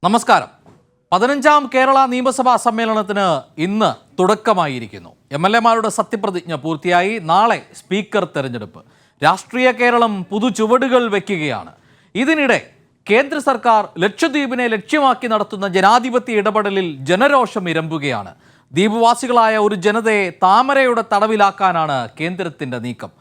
നമസ്കാരം. 15ാം കേരള നിയമസഭാ സമ്മേളനത്തിന് ഇന്ന് തുടക്കമായിരിക്കുന്നു. എംഎൽഎമാരുടെ സത്യപ്രതിജ്ഞ പൂർത്തിയായി. നാളെ സ്പീക്കർ തെരഞ്ഞെടുപ്പ്. രാഷ്ട്രീയ കേരളം പുതുചുവടുകൾ വയ്ക്കുകയാണ്. ഇതിനിടെ കേന്ദ്ര സർക്കാർ ലക്ഷദ്വീപിനെ ലക്ഷ്യമാക്കി നടത്തുന്ന ജനാധിപത്യ ഇടപെടലിൽ ജനരോഷം ഇരമ്പുകയാണ്. ദ്വീപുവാസികളായ ഒരു ജനതയെ താമരയുടെ തടവിലാക്കാനാണ് കേന്ദ്രത്തിന്റെ നീക്കം.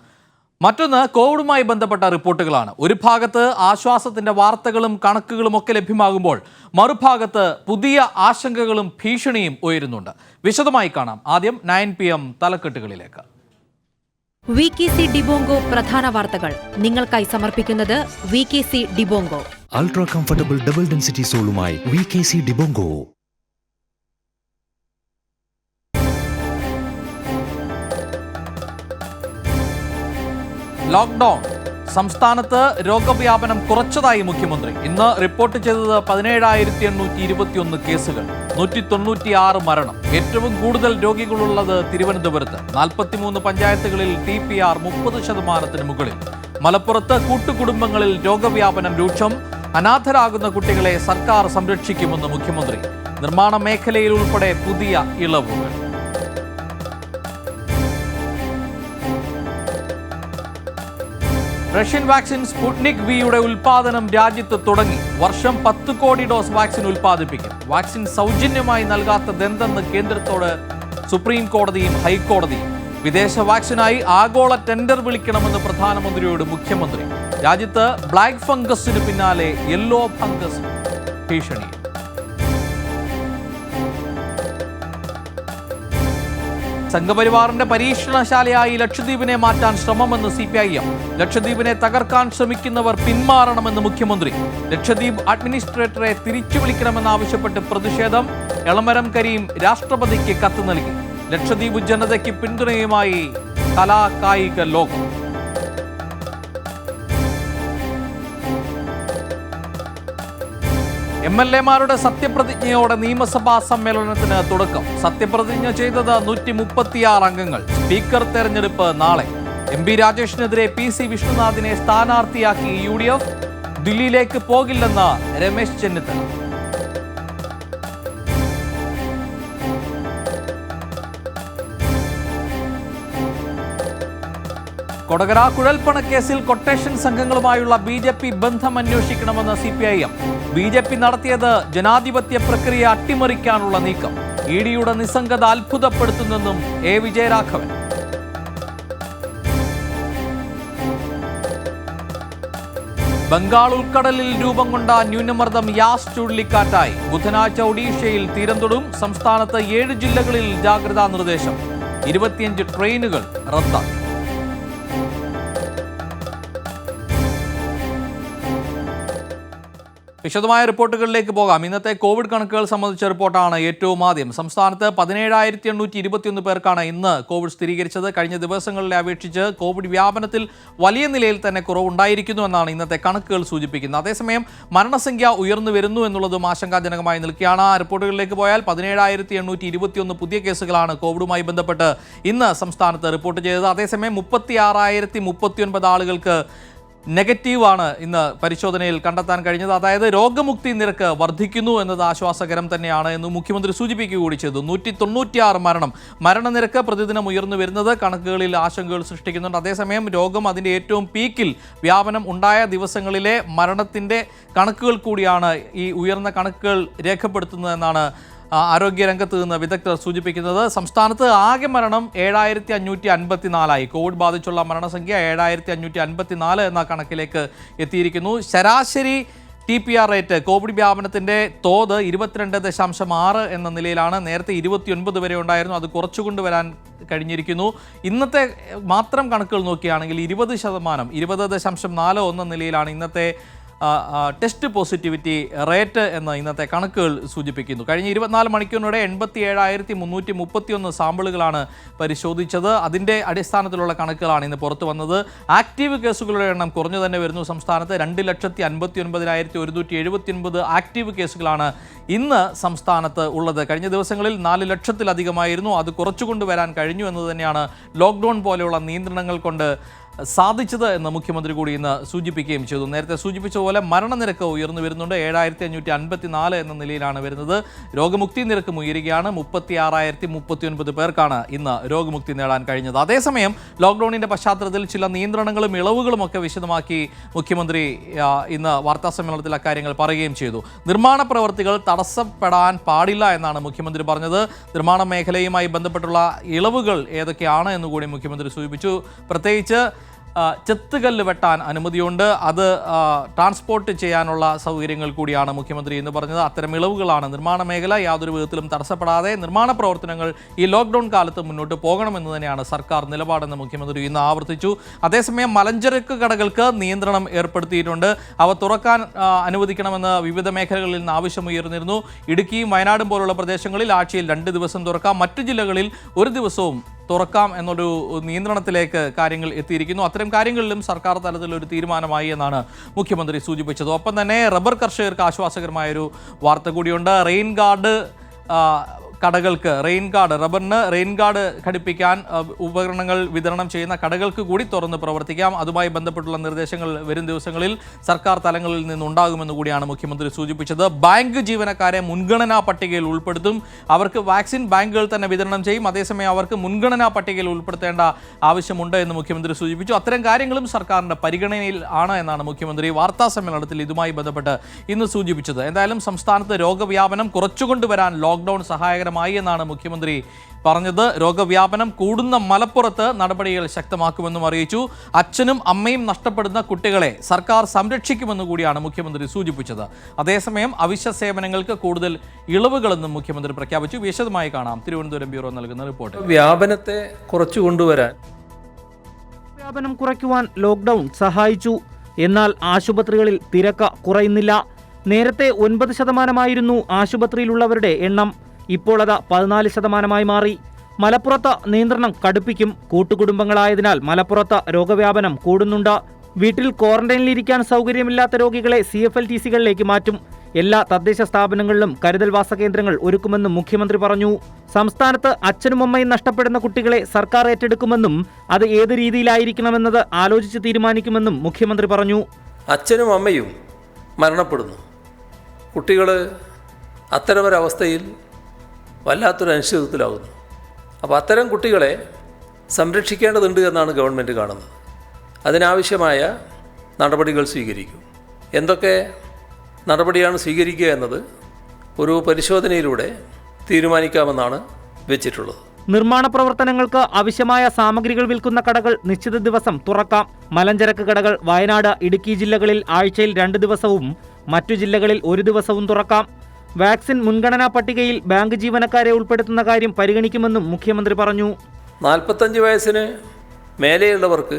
മറ്റൊന്ന് കോവിഡുമായി ബന്ധപ്പെട്ട റിപ്പോർട്ടുകളാണ്. ഒരു ഭാഗത്ത് ആശ്വാസത്തിന്റെ വാർത്തകളും കണക്കുകളും ഒക്കെ ലഭ്യമാകുമ്പോൾ മറുഭാഗത്ത് പുതിയ ആശങ്കകളും ഭീഷണിയും ഉയരുന്നുണ്ട്. വിശദമായി കാണാം. ആദ്യം 9 PM തലക്കെട്ടുകളിലേക്ക്. VKC ഡിബോങ്കോ പ്രധാന വാർത്തകൾ നിങ്ങൾക്കായി സമർപ്പിക്കുന്നത് VKC Debongo. Ultra comfortable double density സോളുമായി VKC ഡിബോങ്കോ. ലോക്ക്ഡൌൺ. സംസ്ഥാനത്ത് രോഗവ്യാപനം കുറച്ചതായി മുഖ്യമന്ത്രി. ഇന്ന് റിപ്പോർട്ട് ചെയ്തത് 17,821 കേസുകൾ, 196 മരണം. ഏറ്റവും കൂടുതൽ രോഗികളുള്ളത് തിരുവനന്തപുരത്ത്. 43 പഞ്ചായത്തുകളിൽ TPR 30% മുകളിൽ. മലപ്പുറത്ത് കൂട്ടുകുടുംബങ്ങളിൽ രോഗവ്യാപനം രൂക്ഷം. അനാഥരാകുന്ന കുട്ടികളെ സർക്കാർ സംരക്ഷിക്കുമെന്ന് മുഖ്യമന്ത്രി. നിർമ്മാണ മേഖലയിൽ ഉൾപ്പെടെ പുതിയ ഇളവുകൾ. റഷ്യൻ വാക്സിൻ സ്പുട്നിക് വിയുടെ ഉൽപാദനം രാജ്യത്ത് തുടങ്ങി. വർഷം 10 കോടി ഡോസ് വാക്സിൻ ഉൽപ്പാദിപ്പിക്കും. വാക്സിൻ സൗജന്യമായി നൽകാത്തതെന്തെന്ന് കേന്ദ്രത്തോട് സുപ്രീം കോടതിയും ഹൈക്കോടതിയും. വിദേശ വാക്സിനായി ആഗോള ടെൻഡർ വിളിക്കണമെന്ന് പ്രധാനമന്ത്രിയോട് മുഖ്യമന്ത്രി. രാജ്യത്ത് ബ്ലാക്ക് ഫംഗസിന് പിന്നാലെ യെല്ലോ ഫംഗസ് ഭീഷണി. സംഘപരിവാറിന്റെ പരീക്ഷണശാലയായി ലക്ഷദ്വീപിനെ മാറ്റാൻ ശ്രമമെന്ന് CPIM. ലക്ഷദ്വീപിനെ തകർക്കാൻ ശ്രമിക്കുന്നവർ പിന്മാറണമെന്ന് മുഖ്യമന്ത്രി. ലക്ഷദ്വീപ് അഡ്മിനിസ്ട്രേറ്ററെ തിരിച്ചു വിളിക്കണമെന്നാവശ്യപ്പെട്ട് പ്രതിഷേധം. എളമരം കരീം രാഷ്ട്രപതിക്ക് കത്ത് നൽകി. ലക്ഷദ്വീപ് ജനതയ്ക്ക് പിന്തുണയുമായി കലാ കായിക ലോകം. MLA-മാരുടെ സത്യപ്രതിജ്ഞയോടെ നിയമസഭാ സമ്മേളനത്തിന് തുടക്കം. സത്യപ്രതിജ്ഞ ചെയ്തത് 136 അംഗങ്ങൾ. സ്പീക്കർ തെരഞ്ഞെടുപ്പ് നാളെ. MP രാജേഷിനെതിരെ PC വിഷ്ണുനാഥിനെ സ്ഥാനാർത്ഥിയാക്കി UDF. ദില്ലിയിലേക്ക് പോകില്ലെന്ന് രമേശ് ചെന്നിത്തല. കൊടകര കുഴൽപ്പണക്കേസിൽ കൊട്ടേഷൻ സംഘങ്ങളുമായുള്ള BJP ബന്ധം അന്വേഷിക്കണമെന്ന് CPIM. BJP നടത്തിയത് ജനാധിപത്യ പ്രക്രിയ അട്ടിമറിക്കാനുള്ള നീക്കം. EDയുടെ നിസ്സംഗത അത്ഭുതപ്പെടുത്തുന്നെന്നും A. വിജയരാഘവൻ. ബംഗാൾ ഉൾക്കടലിൽ രൂപം കൊണ്ട ന്യൂനമർദ്ദം യാസ് ചുഴലിക്കാറ്റായി. ബുധനാഴ്ച ഒഡീഷയിൽ തീരം തൊടും. സംസ്ഥാനത്ത് 7 ജില്ലകളിൽ ജാഗ്രതാ നിർദ്ദേശം. 25 ട്രെയിനുകൾ റദ്ദാക്കി. വിശദമായ റിപ്പോർട്ടുകളിലേക്ക് പോകാം. ഇന്നത്തെ കോവിഡ് കണക്കുകൾ സംബന്ധിച്ച റിപ്പോർട്ടാണ് ഏറ്റവും ആദ്യം. സംസ്ഥാനത്ത് 17,821 പേർക്കാണ് ഇന്ന് കോവിഡ് സ്ഥിരീകരിച്ചത്. കഴിഞ്ഞ ദിവസങ്ങളിലെ അപേക്ഷിച്ച് കോവിഡ് വ്യാപനത്തിൽ വലിയ നിലയിൽ തന്നെ കുറവുണ്ടായിരിക്കുന്നു എന്നാണ് ഇന്നത്തെ കണക്കുകൾ സൂചിപ്പിക്കുന്നത്. അതേസമയം മരണസംഖ്യ ഉയർന്നു വരുന്നു എന്നുള്ളതും ആശങ്കാജനകമായി നിൽക്കുകയാണ്. റിപ്പോർട്ടുകളിലേക്ക് പോയാൽ 17,821 പുതിയ കേസുകളാണ് കോവിഡുമായി ബന്ധപ്പെട്ട് ഇന്ന് സംസ്ഥാനത്ത് റിപ്പോർട്ട് ചെയ്തത്. അതേസമയം 36,039 ആളുകൾക്ക് നെഗറ്റീവാണ് ഇന്ന് പരിശോധനയിൽ കണ്ടെത്താൻ കഴിഞ്ഞത്. അതായത് രോഗമുക്തി നിരക്ക് വർദ്ധിക്കുന്നു എന്നത് ആശ്വാസകരം തന്നെയാണ് എന്ന് മുഖ്യമന്ത്രി സൂചിപ്പിക്കുക കൂടി ചെയ്തു. 196 മരണനിരക്ക് പ്രതിദിനം ഉയർന്നു വരുന്നത് കണക്കുകളിൽ ആശങ്കകൾ സൃഷ്ടിക്കുന്നുണ്ട്. അതേസമയം രോഗം അതിൻ്റെ ഏറ്റവും പീക്കിൽ വ്യാപനം ഉണ്ടായ ദിവസങ്ങളിലെ മരണത്തിൻ്റെ കണക്കുകൾ കൂടിയാണ് ഈ ഉയർന്ന കണക്കുകൾ രേഖപ്പെടുത്തുന്നതെന്നാണ് ആരോഗ്യരംഗത്ത് നിന്ന് വിദഗ്ധർ സൂചിപ്പിക്കുന്നത്. സംസ്ഥാനത്ത് ആകെ മരണം 7,554 കോവിഡ് ബാധിച്ചുള്ള മരണസംഖ്യ 7,554 എന്ന കണക്കിലേക്ക് എത്തിയിരിക്കുന്നു. ശരാശരി TPR റേറ്റ് കോവിഡ് വ്യാപനത്തിൻ്റെ തോത് 22.6 എന്ന നിലയിലാണ്. നേരത്തെ 29 വരെ ഉണ്ടായിരുന്നു. അത് കുറച്ചുകൊണ്ടുവരാൻ കഴിഞ്ഞിരിക്കുന്നു. ഇന്നത്തെ മാത്രം കണക്കുകൾ നോക്കുകയാണെങ്കിൽ 20%, 20.41 നിലയിലാണ് ഇന്നത്തെ ടെസ്റ്റ് പോസിറ്റിവിറ്റി റേറ്റ് എന്ന് ഇന്നത്തെ കണക്കുകൾ സൂചിപ്പിക്കുന്നു. കഴിഞ്ഞ 24 മണിക്കൂറിനിടെ 87,331 സാമ്പിളുകളാണ് പരിശോധിച്ചത്. അതിൻ്റെ അടിസ്ഥാനത്തിലുള്ള കണക്കുകളാണ് ഇന്ന് പുറത്തു വന്നത്. ആക്റ്റീവ് കേസുകളുടെ എണ്ണം കുറഞ്ഞു തന്നെ വരുന്നു. സംസ്ഥാനത്ത് 2,59,179 ആക്റ്റീവ് കേസുകളാണ് ഇന്ന് സംസ്ഥാനത്ത് ഉള്ളത്. കഴിഞ്ഞ ദിവസങ്ങളിൽ 4 ലക്ഷത്തിലധികമായിരുന്നു. അത് കുറച്ചുകൊണ്ടുവരാൻ കഴിഞ്ഞു എന്നത് തന്നെയാണ് ലോക്ക്ഡൗൺ പോലെയുള്ള നിയന്ത്രണങ്ങൾ കൊണ്ട് സാധിച്ചത് എന്ന് മുഖ്യമന്ത്രി കൂടി ഇന്ന് സൂചിപ്പിക്കുകയും ചെയ്തു. നേരത്തെ സൂചിപ്പിച്ച പോലെ മരണനിരക്ക് ഉയർന്നു വരുന്നുണ്ട്. 7554 എന്ന നിലയിലാണ് വരുന്നത്. രോഗമുക്തി നിരക്കും ഉയരുകയാണ്. 36,039 പേർക്കാണ് ഇന്ന് രോഗമുക്തി നേടാൻ കഴിഞ്ഞത്. അതേസമയം ലോക്ക്ഡൌണിന്റെ പശ്ചാത്തലത്തിൽ ചില നിയന്ത്രണങ്ങളും ഇളവുകളും ഒക്കെ വിശദമാക്കി മുഖ്യമന്ത്രി ഇന്ന് വാർത്താസമ്മേളനത്തിൽ അക്കാര്യങ്ങൾ പറയുകയും ചെയ്തു. നിർമ്മാണ പ്രവൃത്തികൾ തടസ്സപ്പെടാൻ പാടില്ല എന്നാണ് മുഖ്യമന്ത്രി പറഞ്ഞത്. നിർമ്മാണ മേഖലയുമായി ബന്ധപ്പെട്ടുള്ള ഇളവുകൾ ഏതൊക്കെയാണ് എന്നുകൂടി മുഖ്യമന്ത്രി സൂചിപ്പിച്ചു. പ്രത്യേകിച്ച് ചെത്തുകല്ല് വെട്ടാൻ അനുമതിയുണ്ട്. അത് ട്രാൻസ്പോർട്ട് ചെയ്യാനുള്ള സൗകര്യങ്ങൾ കൂടിയാണ് മുഖ്യമന്ത്രി എന്ന് പറഞ്ഞത്. അത്തരം ഇളവുകളാണ്. നിർമ്മാണ മേഖല യാതൊരു വിധത്തിലും തടസ്സപ്പെടാതെ നിർമ്മാണ പ്രവർത്തനങ്ങൾ ഈ ലോക്ക്ഡൌൺ കാലത്ത് മുന്നോട്ട് പോകണമെന്ന് തന്നെയാണ് സർക്കാർ നിലപാടെന്ന് മുഖ്യമന്ത്രി ഇന്ന് ആവർത്തിച്ചു. അതേസമയം മലഞ്ചരക്ക് കടകൾക്ക് നിയന്ത്രണം ഏർപ്പെടുത്തിയിട്ടുണ്ട്. അവ തുറക്കാൻ അനുവദിക്കണമെന്ന് വിവിധ മേഖലകളിൽ നിന്ന് ആവശ്യമുയർന്നിരുന്നു. ഇടുക്കിയും വയനാടും പോലുള്ള പ്രദേശങ്ങളിൽ ആഴ്ചയിൽ 2 ദിവസം തുറക്കാം. മറ്റു ജില്ലകളിൽ 1 ദിവസവും തുറക്കാം എന്നൊരു നിയന്ത്രണത്തിലേക്ക് കാര്യങ്ങൾ എത്തിയിരിക്കുന്നു. അത്തരം കാര്യങ്ങളിലും സർക്കാർ തലത്തിൽ ഒരു തീരുമാനമായി എന്നാണ് മുഖ്യമന്ത്രി സൂചിപ്പിച്ചത്. ഒപ്പം തന്നെ റബ്ബർ കർഷകർക്ക് ആശ്വാസകരമായൊരു വാർത്ത കൂടിയുണ്ട്. റെയിൻ ഗാർഡ് കടകൾക്ക് റബ്ബറിന് റെയിൻ ഗാർഡ് ഘടിപ്പിക്കാൻ ഉപകരണങ്ങൾ വിതരണം ചെയ്യുന്ന കടകൾക്ക് കൂടി തുറന്ന് പ്രവർത്തിക്കാം. അതുമായി ബന്ധപ്പെട്ടുള്ള നിർദ്ദേശങ്ങൾ വരും ദിവസങ്ങളിൽ സർക്കാർ തലങ്ങളിൽ നിന്നുണ്ടാകുമെന്ന് കൂടിയാണ് മുഖ്യമന്ത്രി സൂചിപ്പിച്ചത്. ബാങ്ക് ജീവനക്കാരെ മുൻഗണനാ പട്ടികയിൽ ഉൾപ്പെടുത്തും. അവർക്ക് വാക്സിൻ ബാങ്കുകൾ തന്നെ വിതരണം ചെയ്യും. അതേസമയം അവർക്ക് മുൻഗണനാ പട്ടികയിൽ ഉൾപ്പെടുത്തേണ്ട ആവശ്യമുണ്ട് എന്ന് മുഖ്യമന്ത്രി സൂചിപ്പിച്ചു. അത്തരം കാര്യങ്ങളും സർക്കാരിൻ്റെ പരിഗണനയിൽ ആണ് എന്നാണ് മുഖ്യമന്ത്രി വാർത്താ സമ്മേളനത്തിൽ ഇതുമായി ബന്ധപ്പെട്ട് ഇന്ന് സൂചിപ്പിച്ചത്. എന്തായാലും സംസ്ഥാനത്ത് രോഗവ്യാപനം കുറച്ചുകൊണ്ടുവരാൻ ലോക്ക്ഡൌൺ സഹായകരമായി എന്നാണ് മുഖ്യമന്ത്രി പറഞ്ഞത്. രോഗവ്യാപനം കൂടുന്ന മലപ്പുറത്ത് നടപടികൾ ശക്തമാക്കുമെന്നും അറിയിച്ചു. അച്ഛനും അമ്മയും നഷ്ടപ്പെടുന്ന കുട്ടികളെ സർക്കാർ സംരക്ഷിക്കുമെന്ന് കൂടിയാണ് മുഖ്യമന്ത്രി സൂചിപ്പിച്ചത്. അതേസമയം അവശ്യ സേവനങ്ങൾക്ക് കൂടുതൽ ഇളവുകളെന്നും മുഖ്യമന്ത്രി പ്രഖ്യാപിച്ചു. വിശദമായി കാണാം തിരുവനന്തപുരം ബ്യൂറോ നൽകുന്ന റിപ്പോർട്ട്. വ്യാപനത്തെ കുറച്ചു കൊണ്ടുവരാൻ വ്യാപനം കുറയ്ക്കുവാൻ ലോക്ക്ഡൌൺ സഹായിച്ചു. എന്നാൽ ആശുപത്രികളിൽ തിരക്ക് കുറയുന്നില്ല. നേരത്തെ 9% ആശുപത്രിയിലുള്ളവരുടെ എണ്ണം. ഇപ്പോൾ അത് 14% മാറി. മലപ്പുറത്ത് നിയന്ത്രണം കടുപ്പിക്കും. കൂട്ടുകുടുംബങ്ങളായതിനാൽ മലപ്പുറത്ത് രോഗവ്യാപനം കൂടുന്നുണ്ട്. വീട്ടിൽ ക്വാറന്റൈനിലിരിക്കാൻ സൗകര്യമില്ലാത്ത രോഗികളെ CFLTCകളിലേക്ക് മാറ്റും. എല്ലാ തദ്ദേശ സ്ഥാപനങ്ങളിലും കരുതൽവാസ കേന്ദ്രങ്ങൾ ഒരുക്കുമെന്നും മുഖ്യമന്ത്രി പറഞ്ഞു. സംസ്ഥാനത്ത് അച്ഛനും അമ്മയും നഷ്ടപ്പെടുന്ന കുട്ടികളെ സർക്കാർ ഏറ്റെടുക്കുമെന്നും അത് ഏത് രീതിയിലായിരിക്കണമെന്നത് ആലോചിച്ച് തീരുമാനിക്കുമെന്നും മുഖ്യമന്ത്രി പറഞ്ഞു. അച്ഛനും അമ്മയും മരണപ്പെടുന്നു. കുട്ടികൾ അത്തരമൊരവസ്ഥയിൽ വല്ലാത്തൊരു അനിശ്ചിതത്വത്തിലാകുന്നു. അപ്പോൾ അത്തരം കുട്ടികളെ സംരക്ഷിക്കേണ്ടതുണ്ട് എന്നാണ് ഗവൺമെൻറ് കാണുന്നത്. അതിനാവശ്യമായ നടപടികൾ സ്വീകരിക്കും. എന്തൊക്കെ നടപടിയാണ് സ്വീകരിക്കുക എന്നത് ഒരു പരിശോധനയിലൂടെ തീരുമാനിക്കാമെന്നാണ് വെച്ചിട്ടുള്ളത്. നിർമ്മാണ പ്രവർത്തനങ്ങൾക്ക് ആവശ്യമായ സാമഗ്രികൾ വിൽക്കുന്ന കടകൾ നിശ്ചിത ദിവസം തുറക്കാം. മലഞ്ചരക്ക് കടകൾ വയനാട്, ഇടുക്കി ജില്ലകളിൽ ആഴ്ചയിൽ 2 ദിവസവും മറ്റു ജില്ലകളിൽ 1 ദിവസവും തുറക്കാം. വാക്സിൻ മുൻഗണനാ പട്ടികയിൽ ബാങ്ക് ജീവനക്കാരെ ഉൾപ്പെടുത്തുന്ന കാര്യം പരിഗണിക്കുമെന്നും മുഖ്യമന്ത്രി പറഞ്ഞു. 45 വയസ്സിന് മേലെയുള്ളവർക്ക്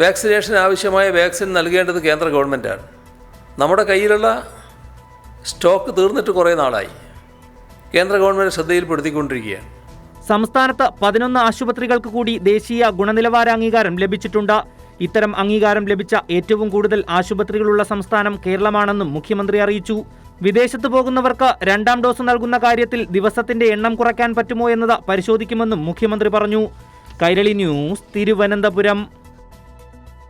വാക്സിനേഷൻ ആവശ്യമായ വാക്സിൻ നൽകേണ്ടത് കേന്ദ്ര ഗവൺമെൻറ്റാണ്. നമ്മുടെ കയ്യിലുള്ള സ്റ്റോക്ക് തീർന്നിട്ട് കുറേ നാളായി. കേന്ദ്ര ഗവൺമെൻറ് ശ്രദ്ധയിൽപ്പെടുത്തിക്കൊണ്ടിരിക്കുകയാണ്. സംസ്ഥാനത്ത് 11 ആശുപത്രികൾക്ക് കൂടി ദേശീയ ഗുണനിലവാര അംഗീകാരം ലഭിച്ചിട്ടുണ്ട്. ഇത്തരം അംഗീകാരം ലഭിച്ച ഏറ്റവും കൂടുതൽ ആശുപത്രികളുള്ള സംസ്ഥാനം കേരളമാണെന്നും മുഖ്യമന്ത്രി അറിയിച്ചു. വിദേശത്ത് പോകുന്നവർക്ക് 2ാം ഡോസ് നൽകുന്ന കാര്യത്തിൽ ദിവസത്തിന്റെ എണ്ണം കുറയ്ക്കാൻ പറ്റുമോ എന്നത് പരിശോധിക്കുമെന്നും മുഖ്യമന്ത്രി പറഞ്ഞു. കൈരളി ന്യൂസ്, തിരുവനന്തപുരം.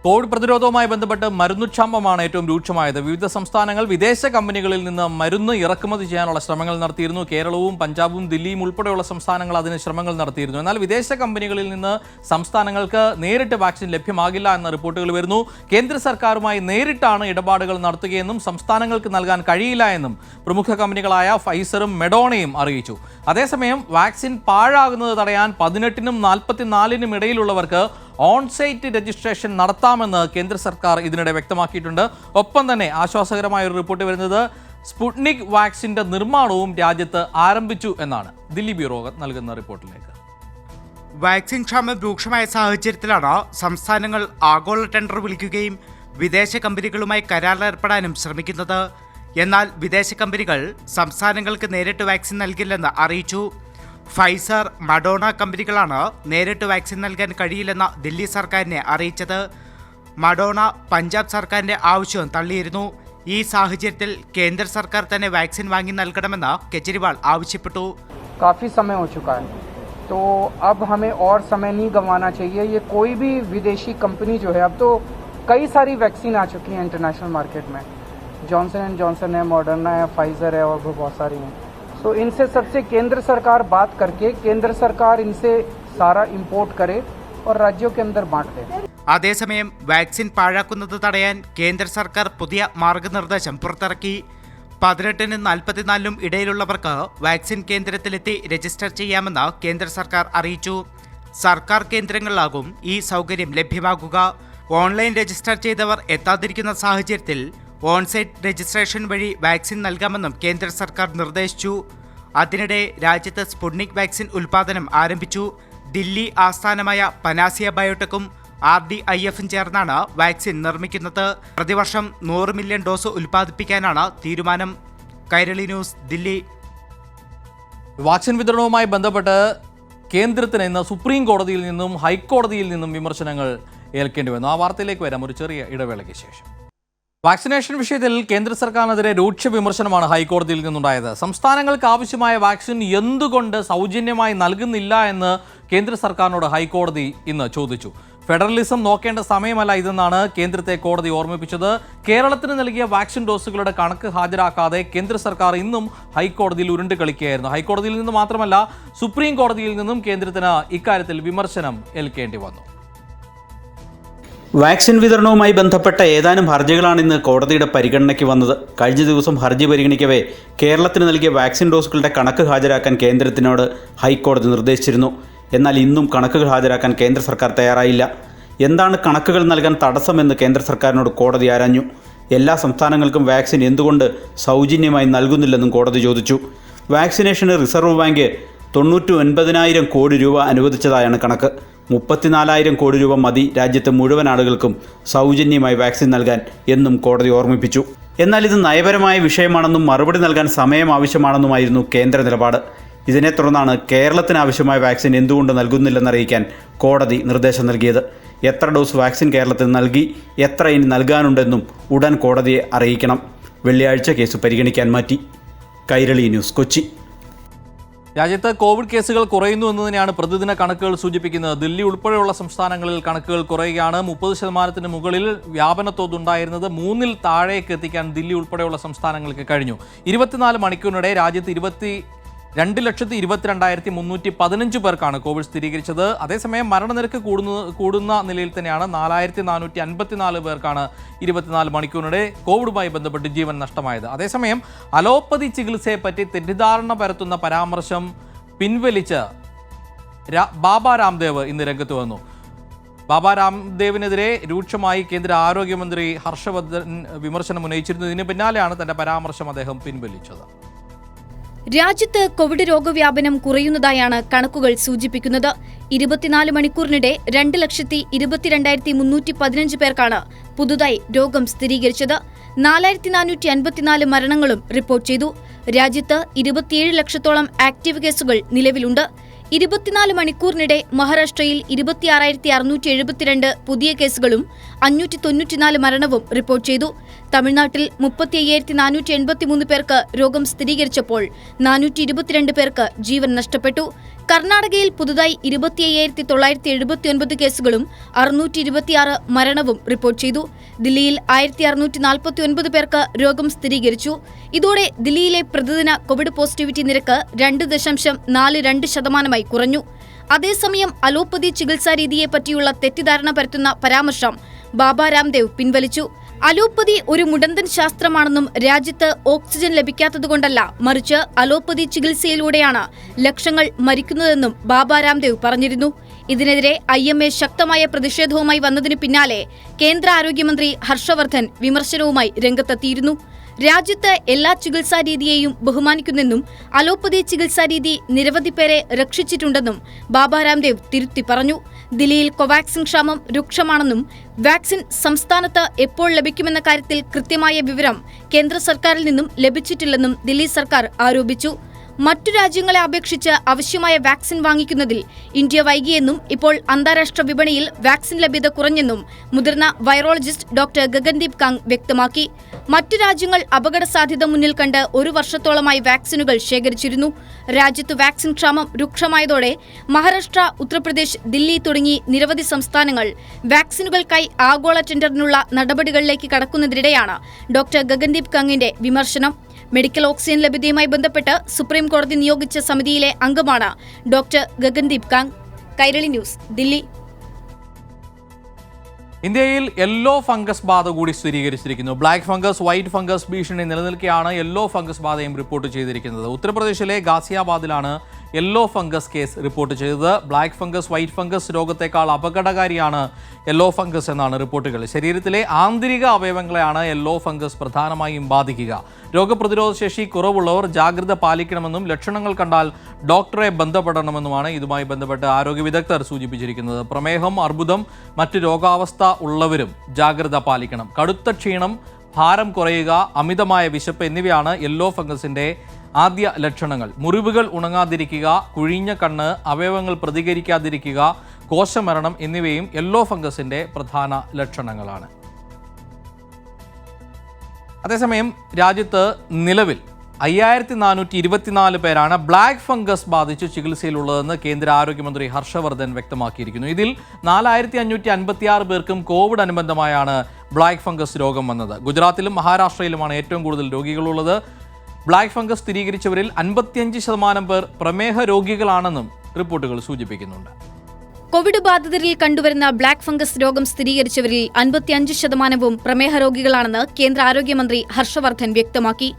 കോവിഡ് പ്രതിരോധവുമായി ബന്ധപ്പെട്ട് മരുന്നുക്ഷാമമാണ് ഏറ്റവും രൂക്ഷമായത്. വിവിധ സംസ്ഥാനങ്ങൾ വിദേശ കമ്പനികളിൽ നിന്ന് മരുന്ന് ഇറക്കുമതി ചെയ്യാനുള്ള ശ്രമങ്ങൾ നടത്തിയിരുന്നു. കേരളവും പഞ്ചാബും ദില്ലിയും ഉൾപ്പെടെയുള്ള സംസ്ഥാനങ്ങൾ അതിന് ശ്രമങ്ങൾ നടത്തിയിരുന്നു. എന്നാൽ വിദേശ കമ്പനികളിൽ നിന്ന് സംസ്ഥാനങ്ങൾക്ക് നേരിട്ട് വാക്സിൻ ലഭ്യമാകില്ല എന്ന റിപ്പോർട്ടുകൾ വരുന്നു. കേന്ദ്ര സർക്കാരുമായി നേരിട്ടാണ് ഇടപാടുകൾ നടത്തുകയെന്നും സംസ്ഥാനങ്ങൾക്ക് നൽകാൻ കഴിയില്ല എന്നും പ്രമുഖ കമ്പനികളായ ഫൈസറും മെഡോണയും അറിയിച്ചു. അതേസമയം വാക്സിൻ പാഴാകുന്നത് തടയാൻ 18-നും 44-നും ഇടയിലുള്ളവർക്ക് ഓൺസൈറ്റ് രജിസ്ട്രേഷൻ നടത്താമെന്ന് കേന്ദ്ര സർക്കാർ ഇതിനിടെ വ്യക്തമാക്കിയിട്ടുണ്ട്. ഒപ്പം തന്നെ ആശ്വാസകരമായ ഒരു റിപ്പോർട്ട് വരുന്നത് സ്പുട്നിക് വാക്സിൻ്റെ നിർമ്മാണവും രാജ്യത്ത് ആരംഭിച്ചു എന്നാണ്. ദില്ലി ബ്യൂറോ നൽകുന്ന റിപ്പോർട്ടിലേക്ക്. വാക്സിൻ ക്ഷാമം രൂക്ഷമായ സാഹചര്യത്തിലാണ് സംസ്ഥാനങ്ങൾ ആഗോള ടെൻഡർ വിളിക്കുകയും വിദേശ കമ്പനികളുമായി കരാറിലേർപ്പെടാനും ശ്രമിക്കുന്നത്. എന്നാൽ വിദേശ കമ്പനികൾ സംസ്ഥാനങ്ങൾക്ക് നേരിട്ട് വാക്സിൻ നൽകില്ലെന്ന് അറിയിച്ചു. ഫൈസർ, മഡോണ കമ്പനികളാണ് നേരിട്ട് വാക്സിൻ നൽകാൻ കഴിയില്ലെന്ന് ദില്ലി സർക്കാരിനെ അറിയിച്ചത്. മഡോണ പഞ്ചാബ് സർക്കാരിൻ്റെ ആവശ്യവും തള്ളിയിരുന്നു. ഈ സാഹചര്യത്തിൽ കേന്ദ്ര സർക്കാർ തന്നെ വാക്സിൻ വാങ്ങി നൽകണമെന്ന് केजरीवाल ആവശ്യപ്പെട്ടു. काफ़ी समय हो चुका है तो अब हमें और समय नहीं गंवाना चाहिए। ये कोई भी विदेशी कंपनी जो है, अब तो कई सारी वैक्सीन आ चुकी हैं इंटरनेशनल मार्केट में, जॉनसन एंड जॉनसन है, मॉडर्ना है, फाइजर है और भी बहुत सारी हैं। तो इनसे सबसे केंद्र सरकार बात करके केंद्र सरकार इनसे सारा इंपोर्ट करे और राज्यों के अंदर बांट दे। അതേസമയം വാക്സിൻ പാഴാക്കുന്നത് തടയാൻ കേന്ദ്ര സർക്കാർ പുതിയ മാർഗനിർദ്ദേശം പുറത്തിറക്കി. 18-നും 44-നും ഇടയിലുള്ളവർക്ക് വാക്സിൻ കേന്ദ്രത്തിലെത്തി രജിസ്റ്റർ ചെയ്യാമെന്ന് കേന്ദ്ര സർക്കാർ അറിയിച്ചു. സർക്കാർ കേന്ദ്രങ്ങളിലാകും ഈ സൗകര്യം ലഭ്യമാകുക. ഓൺലൈൻ രജിസ്റ്റർ ചെയ്തവർ എത്താതിരിക്കുന്ന സാഹചര്യത്തിൽ ഓൺസൈറ്റ് രജിസ്ട്രേഷൻ വഴി വാക്സിൻ നൽകാമെന്നും കേന്ദ്ര സർക്കാർ നിർദ്ദേശിച്ചു. അതിനിടെ രാജ്യത്ത് സ്പുട്നിക് വാക്സിൻ ഉൽപ്പാദനം ആരംഭിച്ചു. ദില്ലി ആസ്ഥാനമായ പനാസിയ ബയോടെക്കും RDIF-ഉം ചേർന്നാണ് വാക്സിൻ നിർമ്മിക്കുന്നത്. പ്രതിവർഷം 100 മില്യൺ ഡോസ് ഉൽപ്പാദിപ്പിക്കാനാണ് തീരുമാനം. കൈരളി ന്യൂസ്, ദില്ലി. വാക്സിൻ വിതരണവുമായി ബന്ധപ്പെട്ട് കേന്ദ്രത്തിന് ഇന്ന് സുപ്രീം കോടതിയിൽ നിന്നും ഹൈക്കോടതിയിൽ നിന്നും വിമർശനങ്ങൾ ഏൽക്കേണ്ടി വന്നു. ആ വാർത്തയിലേക്ക് വരാം ഒരു ചെറിയ ഇടവേളയ്ക്ക് ശേഷം. വാക്സിനേഷൻ വിഷയത്തിൽ കേന്ദ്ര സർക്കാരിനെതിരെ രൂക്ഷ വിമർശനമാണ് ഹൈക്കോടതിയിൽ നിന്നുണ്ടായത്. സംസ്ഥാനങ്ങൾക്ക് ആവശ്യമായ വാക്സിൻ എന്തുകൊണ്ട് സൗജന്യമായി നൽകുന്നില്ല എന്ന് കേന്ദ്ര സർക്കാരിനോട് ഹൈക്കോടതി ഇന്ന് ചോദിച്ചു. ഫെഡറലിസം നോക്കേണ്ട സമയമല്ല ഇതെന്നാണ് കേന്ദ്രത്തെ കോടതി ഓർമ്മിപ്പിച്ചത്. കേരളത്തിന് നൽകിയ വാക്സിൻ ഡോസുകളുടെ കണക്ക് ഹാജരാക്കാതെ കേന്ദ്ര സർക്കാർ ഇന്നും ഹൈക്കോടതിയിൽ ഉരുണ്ട് കളിക്കുകയായിരുന്നു. ഹൈക്കോടതിയിൽ നിന്ന് മാത്രമല്ല സുപ്രീം കോടതിയിൽ നിന്നും കേന്ദ്രത്തിന് ഇക്കാര്യത്തിൽ വിമർശനം ഏൽക്കേണ്ടി വന്നു. വാക്സിൻ വിതരണവുമായി ബന്ധപ്പെട്ട ഏതാനും ഹർജികളാണ് ഇന്ന് കോടതിയുടെ പരിഗണനയ്ക്ക് വന്നത്. കഴിഞ്ഞ ദിവസം ഹർജി പരിഗണിക്കവേ കേരളത്തിന് നൽകിയ വാക്സിൻ ഡോസുകളുടെ കണക്ക് ഹാജരാക്കാൻ കേന്ദ്രത്തിനോട് ഹൈക്കോടതി നിർദ്ദേശിച്ചിരുന്നു. എന്നാൽ ഇന്നും കണക്കുകൾ ഹാജരാക്കാൻ കേന്ദ്ര സർക്കാർ തയ്യാറായില്ല. എന്താണ് കണക്കുകൾ നൽകാൻ തടസ്സമെന്ന് കേന്ദ്ര സർക്കാരിനോട് കോടതി ആരാഞ്ഞു. എല്ലാ സംസ്ഥാനങ്ങൾക്കും വാക്സിൻ എന്തുകൊണ്ട് സൗജന്യമായി നൽകുന്നില്ലെന്നും കോടതി ചോദിച്ചു. വാക്സിനേഷന് റിസർവ് ബാങ്ക് 99,000 കോടി രൂപ അനുവദിച്ചതായാണ് കണക്ക്. 34,000 കോടി രൂപ മതി രാജ്യത്തെ മുഴുവൻ ആളുകൾക്കും സൗജന്യമായി വാക്സിൻ നൽകാൻ എന്നും കോടതി ഓർമ്മിപ്പിച്ചു. എന്നാൽ ഇത് നയപരമായ വിഷയമാണെന്നും മറുപടി നൽകാൻ സമയം ആവശ്യമാണെന്നുമായിരുന്നു കേന്ദ്ര നിലപാട്. ഇതിനെ തുടർന്നാണ് കേരളത്തിന് ആവശ്യമായ വാക്സിൻ എന്തുകൊണ്ട് നൽകുന്നില്ലെന്നറിയിക്കാൻ കോടതി നിർദ്ദേശം നൽകിയത്. എത്ര ഡോസ് വാക്സിൻ കേരളത്തിന് നൽകി, എത്ര ഇനി നൽകാനുണ്ടെന്നും ഉടൻ കോടതിയെ അറിയിക്കണം. വെള്ളിയാഴ്ച കേസ് പരിഗണിക്കാൻ മാറ്റി. കൈരളി ന്യൂസ്, കൊച്ചി. രാജ്യത്ത് കോവിഡ് കേസുകൾ കുറയുന്നു എന്നതിനെയാണ് പ്രതിദിന കണക്കുകൾ സൂചിപ്പിക്കുന്നത്. ദില്ലി ഉൾപ്പെടെയുള്ള സംസ്ഥാനങ്ങളിൽ കണക്കുകൾ കുറയുകയാണ്. 30% മുകളിൽ വ്യാപനത്തോതുണ്ടായിരുന്നത് 3-ൽ താഴേക്ക് എത്തിക്കാൻ ദില്ലി ഉൾപ്പെടെയുള്ള സംസ്ഥാനങ്ങൾക്ക് കഴിഞ്ഞു. 24 മണിക്കൂറിനിടെ രാജ്യത്ത് 22,22,315 പേർക്കാണ് കോവിഡ് സ്ഥിരീകരിച്ചത്. അതേസമയം മരണനിരക്ക് കൂടുന്ന നിലയിൽ തന്നെയാണ്. 4,454 പേർക്കാണ് 24 മണിക്കൂറിനിടെ കോവിഡുമായി ബന്ധപ്പെട്ട് ജീവൻ നഷ്ടമായത്. അതേസമയം അലോപ്പതി ചികിത്സയെപ്പറ്റി തെറ്റിദ്ധാരണ പരത്തുന്ന പരാമർശം പിൻവലിച്ച് ബാബ രാംദേവ് ഇന്ന് രംഗത്ത് വന്നു. ബാബ രാംദേവിനെതിരെ രൂക്ഷമായി കേന്ദ്ര ആരോഗ്യമന്ത്രി ഹർഷവർദ്ധൻ വിമർശനം ഉന്നയിച്ചിരുന്നു. ഇതിന് പിന്നാലെയാണ് തന്റെ പരാമർശം അദ്ദേഹം പിൻവലിച്ചത്. രാജ്യത്ത് കോവിഡ് രോഗവ്യാപനം കുറയുന്നതായാണ് കണക്കുകൾ സൂചിപ്പിക്കുന്നത്. 24 മണിക്കൂറിനിടെ 2,22,315 പേർക്കാണ് പുതുതായി രോഗം സ്ഥിരീകരിച്ചത്. 4,454 മരണങ്ങളും റിപ്പോർട്ട് ചെയ്തു. രാജ്യത്ത് 27 ലക്ഷത്തോളം ആക്റ്റീവ് കേസുകൾ നിലവിലുണ്ട്. 24 മണിക്കൂറിനിടെ മഹാരാഷ്ട്രയിൽ 26,672 പുതിയ കേസുകളും 594 മരണവും റിപ്പോർട്ട് ചെയ്തു. തമിഴ്നാട്ടിൽ 35,483 പേർക്ക് രോഗം സ്ഥിരീകരിച്ചപ്പോൾ 422 പേർക്ക് ജീവൻ നഷ്ടപ്പെട്ടു. കർണാടകയിൽ പുതുതായി 25,979 കേസുകളും 626 മരണവും റിപ്പോർട്ട് ചെയ്തു. ദില്ലിയിൽ 1,649 പേർക്ക് രോഗം സ്ഥിരീകരിച്ചു. ഇതോടെ ദില്ലിയിലെ പ്രതിദിന കോവിഡ് പോസിറ്റിവിറ്റി നിരക്ക് 2.42% കുറഞ്ഞു. അതേസമയം അലോപ്പതി ചികിത്സാ രീതിയെ പറ്റിയുള്ള തെറ്റിദ്ധാരണ പരത്തുന്ന പരാമർശം ബാബ രാംദേവ് പിൻവലിച്ചു. അലോപ്പതി ഒരു മുടന്തൻ ശാസ്ത്രമാണെന്നും രാജ്യത്ത് ഓക്സിജൻ ലഭിക്കാത്തതുകൊണ്ടല്ല, മറിച്ച് അലോപ്പതി ചികിത്സയിലൂടെയാണ് ലക്ഷങ്ങൾ മരിക്കുന്നതെന്നും ബാബ രാംദേവ് പറഞ്ഞിരുന്നു. ഇതിനെതിരെ IMA ശക്തമായ പ്രതിഷേധവുമായി വന്നതിന് പിന്നാലെ കേന്ദ്ര ആരോഗ്യമന്ത്രി ഹർഷവർദ്ധൻ വിമർശനവുമായി രംഗത്തെത്തിയിരുന്നു. രാജ്യത്ത് എല്ലാ ചികിത്സാ രീതിയെയും ബഹുമാനിക്കുന്നെന്നും അലോപ്പതി ചികിത്സാ രീതി നിരവധി പേരെ രക്ഷിച്ചിട്ടുണ്ടെന്നും ബാബ രാംദേവ് തിരുത്തി പറഞ്ഞു. ദില്ലിയിൽ കോവാക്സിൻ ക്ഷാമം രൂക്ഷമാണെന്നും വാക്സിൻ സംസ്ഥാനത്ത് എപ്പോൾ ലഭിക്കുമെന്ന കാര്യത്തിൽ കൃത്യമായ വിവരം കേന്ദ്ര സർക്കാരിൽ നിന്നും ലഭിച്ചിട്ടില്ലെന്നും ദില്ലി സർക്കാർ ആരോപിച്ചു. മറ്റു രാജ്യങ്ങളെ അപേക്ഷിച്ച് ആവശ്യമായ വാക്സിൻ വാങ്ങിക്കുന്നതിൽ ഇന്ത്യ വൈകിയെന്നും ഇപ്പോൾ അന്താരാഷ്ട്ര വിപണിയിൽ വാക്സിൻ ലഭ്യത കുറഞ്ഞെന്നും മുതിർന്ന വൈറോളജിസ്റ്റ് ഡോക്ടർ ഗഗൻദീപ് കാങ് വ്യക്തമാക്കി. മറ്റു രാജ്യങ്ങൾ അപകട സാധ്യത മുന്നിൽ കണ്ട് 1 വർഷത്തോളമായി വാക്സിനുകൾ ശേഖരിച്ചിരുന്നു. രാജ്യത്ത് വാക്സിൻ ക്ഷാമം രൂക്ഷമായതോടെ മഹാരാഷ്ട്ര, ഉത്തർപ്രദേശ്, ദില്ലി തുടങ്ങി നിരവധി സംസ്ഥാനങ്ങൾ വാക്സിനുകൾക്കായി ആഗോള ടെൻഡറിനുള്ള നടപടികളിലേക്ക് കടക്കുന്നതിനിടെയാണ് ഡോക്ടർ ഗഗൻദീപ് കാങ്ങിന്റെ വിമർശനം. മെഡിക്കൽ ഓക്സിജൻ ലഭ്യതയുമായി ബന്ധപ്പെട്ട് സുപ്രീം കോടതി നിയോഗിച്ച സമിതിയിലെ അംഗമാണ് ഡോക്ടർ ഗഗൻദീപ് കാങ്. കൈരളി ന്യൂസ്, ദില്ലി. ഇന്ത്യയിൽ യെല്ലോ ഫംഗസ് ബാധ കൂടി സ്ഥിരീകരിച്ചിരിക്കുന്നു. ബ്ലാക്ക് ഫംഗസ്, വൈറ്റ് ഫംഗസ് ഭീഷണി നിലനിൽക്കെയാണ് യെല്ലോ ഫംഗസ് ബാധയും റിപ്പോർട്ട് ചെയ്തിരിക്കുന്നത്. ഉത്തർപ്രദേശിലെ ഗാസിയാബാദിലാണ് യെല്ലോ ഫംഗസ് കേസ് റിപ്പോർട്ട് ചെയ്തത്. ബ്ലാക്ക് ഫംഗസ്, വൈറ്റ് ഫംഗസ് രോഗത്തെക്കാൾ അപകടകാരിയാണ് യെല്ലോ ഫംഗസ് എന്നാണ് റിപ്പോർട്ടുകൾ. ശരീരത്തിലെ ആന്തരിക അവയവങ്ങളെയാണ് യെല്ലോ ഫംഗസ് പ്രധാനമായും ബാധിക്കുക. രോഗപ്രതിരോധ ശേഷി കുറവുള്ളവർ ജാഗ്രത പാലിക്കണമെന്നും ലക്ഷണങ്ങൾ കണ്ടാൽ ഡോക്ടറെ ബന്ധപ്പെടണമെന്നുമാണ് ഇതുമായി ബന്ധപ്പെട്ട് ആരോഗ്യ വിദഗ്ധർ സൂചിപ്പിച്ചിരിക്കുന്നത്. പ്രമേഹം, അർബുദം, മറ്റ് രോഗാവസ്ഥ ഉള്ളവരും ജാഗ്രത പാലിക്കണം. കടുത്ത ക്ഷീണം, ഭാരം കുറയുക, അമിതമായ വിശപ്പ് എന്നിവയാണ് യെല്ലോ ഫംഗസിന്റെ ആദ്യ ലക്ഷണങ്ങൾ. മുറിവുകൾ ഉണങ്ങാതിരിക്കുക, കുഴിഞ്ഞ കണ്ണ്, അവയവങ്ങൾ പ്രതികരിക്കാതിരിക്കുക, കോശമരണം എന്നിവയും യെല്ലോ ഫംഗസിന്റെ പ്രധാന ലക്ഷണങ്ങളാണ്. അതേസമയം രാജ്യത്ത് നിലവിൽ 5424 പേരാണ് ബ്ലാക്ക് ഫംഗസ് ബാധിച്ച് ചികിത്സയിലുള്ളതെന്ന് കേന്ദ്ര ആരോഗ്യമന്ത്രി ഹർഷവർദ്ധൻ വ്യക്തമാക്കിയിരിക്കുന്നു. ഇതിൽ 4556 പേർക്കും കോവിഡ് അനുബന്ധമായാണ് ബ്ലാക്ക് ഫംഗസ് രോഗം വന്നത്. ഗുജറാത്തിലും മഹാരാഷ്ട്രയിലുമാണ് ഏറ്റവും കൂടുതൽ രോഗികളുള്ളത്. ബ്ലാക്ക് ഫംഗസ് സ്ഥിരീകരിച്ചവരിൽ 55% പേർ പ്രമേഹ രോഗികളാണെന്നും റിപ്പോർട്ടുകൾ സൂചിപ്പിക്കുന്നുണ്ട്. കോവിഡ് ബാധിതരിൽ കണ്ടുവരുന്ന ബ്ലാക്ക് ഫംഗസ് രോഗം സ്ഥിരീകരിച്ചവരിൽ 55%വും പ്രമേഹ രോഗികളാണെന്ന് കേന്ദ്ര ആരോഗ്യമന്ത്രി ഹർഷവർദ്ധൻ വ്യക്തമാക്കി.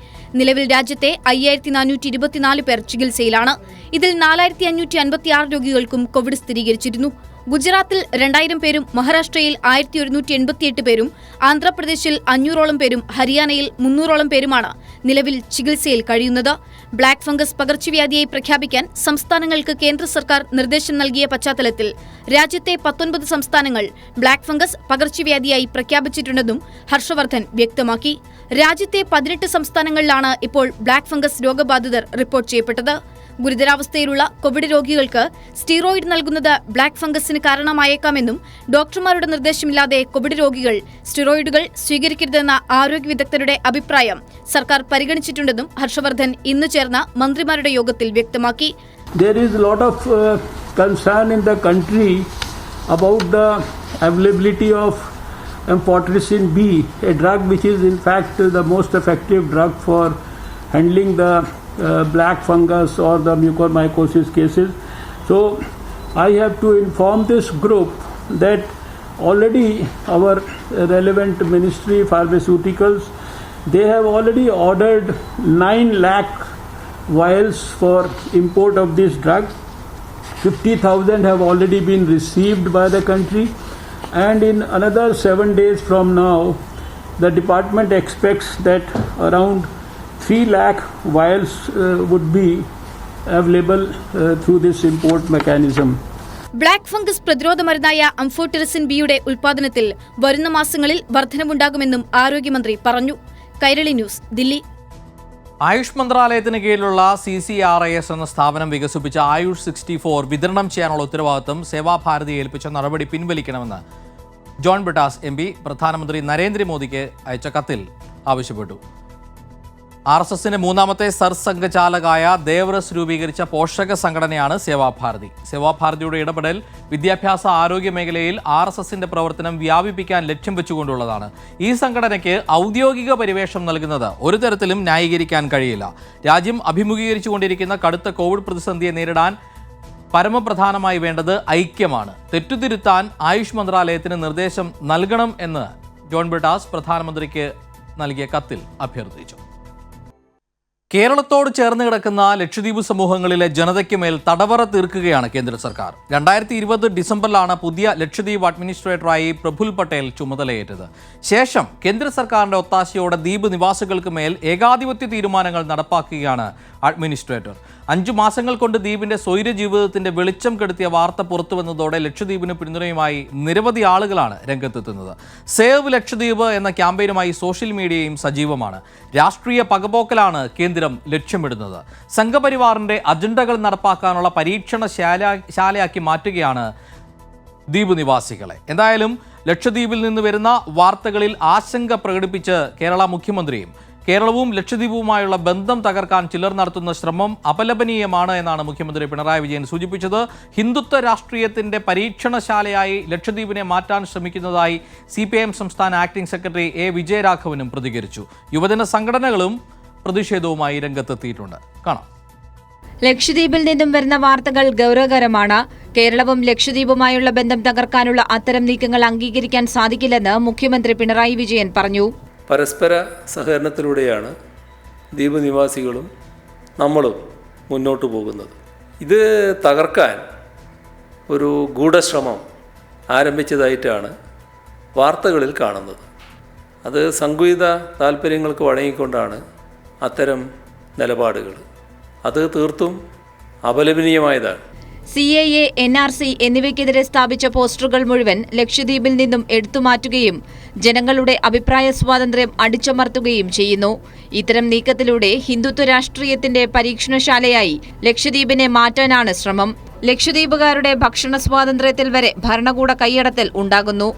നിലവിൽ രാജ്യത്തെ 5424 പേർ ചികിത്സയിലാണ്. ഇതിൽ 4556 രോഗികൾക്കും കോവിഡ് സ്ഥിരീകരിച്ചിരുന്നു. ഗുജറാത്തിൽ 2000 പേരും, മഹാരാഷ്ട്രയിൽ 1188 പേരും, ആന്ധ്രാപ്രദേശിൽ 500ഓളം പേരും, ഹരിയാനയിൽ 300ഓളം പേരുമാണ് നിലവിൽ ചികിത്സയിൽ കഴിയുന്നത്. ബ്ലാക്ക് ഫംഗസ് പകർച്ചവ്യാധിയായി പ്രഖ്യാപിക്കാൻ സംസ്ഥാനങ്ങൾക്ക് കേന്ദ്ര സർക്കാർ നിർദ്ദേശം നൽകിയ പശ്ചാത്തലത്തിൽ രാജ്യത്തെ 19 സംസ്ഥാനങ്ങൾ ബ്ലാക്ക് ഫംഗസ് പകർച്ചവ്യാധിയായി പ്രഖ്യാപിച്ചിട്ടുണ്ടെന്നും ഹർഷവർദ്ധൻ വ്യക്തമാക്കി. രാജ്യത്തെ 18 സംസ്ഥാനങ്ങളിലാണ് ഇപ്പോൾ ബ്ലാക്ക് ഫംഗസ് രോഗബാധിതർ റിപ്പോർട്ട് ചെയ്യപ്പെട്ടത്. ഗുരുതരാവസ്ഥയിലുള്ള കോവിഡ് രോഗികൾക്ക് സ്റ്റീറോയിഡ് നൽകുന്നത് ബ്ലാക്ക് ഫംഗസിന് കാരണമായേക്കാമെന്നും ഡോക്ടർമാരുടെ നിർദ്ദേശമില്ലാതെ കോവിഡ് രോഗികൾ സ്റ്റീറോയിഡുകൾ സ്വീകരിക്കരുതെന്ന ആരോഗ്യ വിദഗ്ധരുടെ അഭിപ്രായം സർക്കാർ പരിഗണിച്ചിട്ടുണ്ടെന്നും ഹർഷവർദ്ധൻ ഇന്ന് ചേർന്ന മന്ത്രിമാരുടെ യോഗത്തിൽ വ്യക്തമാക്കി. There is a lot of concern in the country about the availability of amphotericin B, a drug which is in fact the most effective drug for handling the black fungus or the mucormycosis cases. So I have to inform this group that already our relevant ministry, pharmaceuticals, they have already ordered 9 lakh vials for import of this drug. 50,000 have already been received by the country, and in another 7 days from now the department expects that around 3 lakh vials would be available through this import mechanism. Black fungus പ്രതിരോധ മരുന്നായ അംഫോടെറിസിൻ ബിയുടെ ഉൽപാദനത്തിൽ വരുന്ന മാസങ്ങളിൽ വർധനവുണ്ടാകുമെന്നും ആരോഗ്യമന്ത്രി പറഞ്ഞു. Kairali news, Delhi. Ayush മന്ത്രാലയത്തിന് കീഴിലുള്ള CCRIS എന്ന സ്ഥാപനം വികസിപ്പിച്ച ആയുഷ് 64 വിതരണം ചെയ്യാനുള്ള ഉത്തരവാദിത്തം സേവാഭാരതിയെ ഏൽപ്പിച്ച നടപടി പിൻവലിക്കണമെന്ന് ജോൺ ബ്രിട്ടാസ് MP പ്രധാനമന്ത്രി നരേന്ദ്രമോദിക്ക് അയച്ച കത്തിൽ ആവശ്യപ്പെട്ടു. RSSന്റെ മൂന്നാമത്തെ സർസംഘചാലകായ ദേവ്രസ് രൂപീകരിച്ച പോഷക സംഘടനയാണ് സേവാഭാരതി. സേവാഭാരതിയുടെ ഇടപെടൽ വിദ്യാഭ്യാസ ആരോഗ്യ മേഖലയിൽ RSSന്റെ പ്രവർത്തനം വ്യാപിപ്പിക്കാൻ ലക്ഷ്യം വെച്ചുകൊണ്ടുള്ളതാണ്. ഈ സംഘടനയ്ക്ക് ഔദ്യോഗിക പരിവേഷം നൽകുന്നത് ഒരു തരത്തിലും ന്യായീകരിക്കാൻ കഴിയില്ല. രാജ്യം അഭിമുഖീകരിച്ചുകൊണ്ടിരിക്കുന്ന കടുത്ത കോവിഡ് പ്രതിസന്ധിയെ നേരിടാൻ പരമപ്രധാനമായി വേണ്ടത് ഐക്യമാണ്. തെറ്റുതിരുത്താൻ ആയുഷ് മന്ത്രാലയത്തിന് നിർദ്ദേശം നൽകണം എന്ന് ജോൺ ബ്രിട്ടാസ് പ്രധാനമന്ത്രിക്ക് നൽകിയ കത്തിൽ അഭ്യർത്ഥിച്ചു. കേരളത്തോട് ചേർന്ന് കിടക്കുന്ന ലക്ഷദ്വീപ് സമൂഹങ്ങളിലെ ജനതയ്ക്ക് മേൽ തടവറ തീർക്കുകയാണ് കേന്ദ്ര സർക്കാർ. 2020 ഡിസംബറിലാണ് പുതിയ ലക്ഷദ്വീപ് അഡ്മിനിസ്ട്രേറ്ററായി പ്രഫുൽ പട്ടേൽ ചുമതലയേറ്റത്. ശേഷം കേന്ദ്ര സർക്കാരിന്റെ ഒത്താശയോടെ ദ്വീപ് നിവാസികൾക്ക് മേൽ ഏകാധിപത്യ തീരുമാനങ്ങൾ നടപ്പാക്കുകയാണ് അഡ്മിനിസ്ട്രേറ്റർ. 5 മാസങ്ങൾ കൊണ്ട് ദ്വീപിന്റെ സ്വൈര ജീവിതത്തിന്റെ വെളിച്ചം കെടുത്തിയ വാർത്ത പുറത്തുവന്നതോടെ ലക്ഷദ്വീപിന് പിന്തുണയുമായി നിരവധി ആളുകളാണ് രംഗത്തെത്തുന്നത്. സേവ് ലക്ഷദ്വീപ് എന്ന ക്യാമ്പയിനുമായി സോഷ്യൽ മീഡിയയും സജീവമാണ്. രാഷ്ട്രീയ പകപോക്കലാണ് കേന്ദ്രം ലക്ഷ്യമിടുന്നത്. സംഘപരിവാറിന്റെ അജണ്ടകൾ നടപ്പാക്കാനുള്ള പരീക്ഷണശാലയാക്കി മാറ്റുകയാണ് ദ്വീപ് നിവാസികളെ. എന്തായാലും ലക്ഷദ്വീപിൽ നിന്ന് വരുന്ന വാർത്തകളിൽ ആശങ്ക പ്രകടിപ്പിച്ച് കേരള മുഖ്യമന്ത്രിയും കേരളവും ലക്ഷദ്വീപുമായുള്ള ബന്ധം തകർക്കാൻ ചിലർ നടത്തുന്ന ശ്രമം അപലപനീയമാണ് എന്നാണ് മുഖ്യമന്ത്രി പിണറായി വിജയൻ സൂചിപ്പിച്ചത്. ഹിന്ദുത്വ രാഷ്ട്രീയത്തിന്റെ പരീക്ഷണശാലയായി ലക്ഷദ്വീപിനെ മാറ്റാൻ ശ്രമിക്കുന്നതായി CPIM സംസ്ഥാന ആക്ടിംഗ് സെക്രട്ടറി A. വിജയരാഘവനും പ്രതികരിച്ചു. യുവജന സംഘടനകളും പ്രതിഷേധവുമായി രംഗത്തെത്തിയിട്ടുണ്ട്. കാണാം. ലക്ഷദ്വീപിൽ നിന്നും വരുന്ന വാർത്തകൾ ഗൗരവകരമാണ്. കേരളവും ലക്ഷദ്വീപുമായുള്ള ബന്ധം തകർക്കാനുള്ള അത്തരം നീക്കങ്ങൾ അംഗീകരിക്കാൻ സാധിക്കില്ലെന്ന് മുഖ്യമന്ത്രി പിണറായി വിജയൻ പറഞ്ഞു. പരസ്പര സഹകരണത്തിലൂടെയാണ് ദ്വീപ് നിവാസികളും നമ്മളും മുന്നോട്ട് പോകുന്നത്. ഇത് തകർക്കാൻ ഒരു ഗൂഢശ്രമം ആരംഭിച്ചതായിട്ടാണ് വാർത്തകളിൽ കാണുന്നത്. അത് സങ്കുചിത താല്പര്യങ്ങൾക്ക് വഴങ്ങിക്കൊണ്ടാണ് അത്തരം നിലപാടുകൾ. അത് തീർത്തും അപലപനീയമായതാണ്. CAA, NRC എന്നിവയ്ക്കെതിരെ സ്ഥാപിച്ച പോസ്റ്ററുകൾ മുഴുവൻ ലക്ഷദ്വീപിൽ നിന്നും എടുത്തുമാറ്റുകയും ജനങ്ങളുടെ അഭിപ്രായ സ്വാതന്ത്ര്യം അടിച്ചമർത്തുകയും ചെയ്യുന്നു. ഇത്തരം നീക്കത്തിലൂടെ ഹിന്ദുത്വ രാഷ്ട്രീയത്തിന്റെ പരീക്ഷണശാലയായി ലക്ഷദ്വീപിനെ മാറ്റാനാണ് ശ്രമം. ലക്ഷദ്വീപുകാരുടെ ഭക്ഷണ സ്വാതന്ത്ര്യത്തിൽ വരെ ഭരണകൂട കൈയടത്തൽ ഉണ്ടാകുന്നു.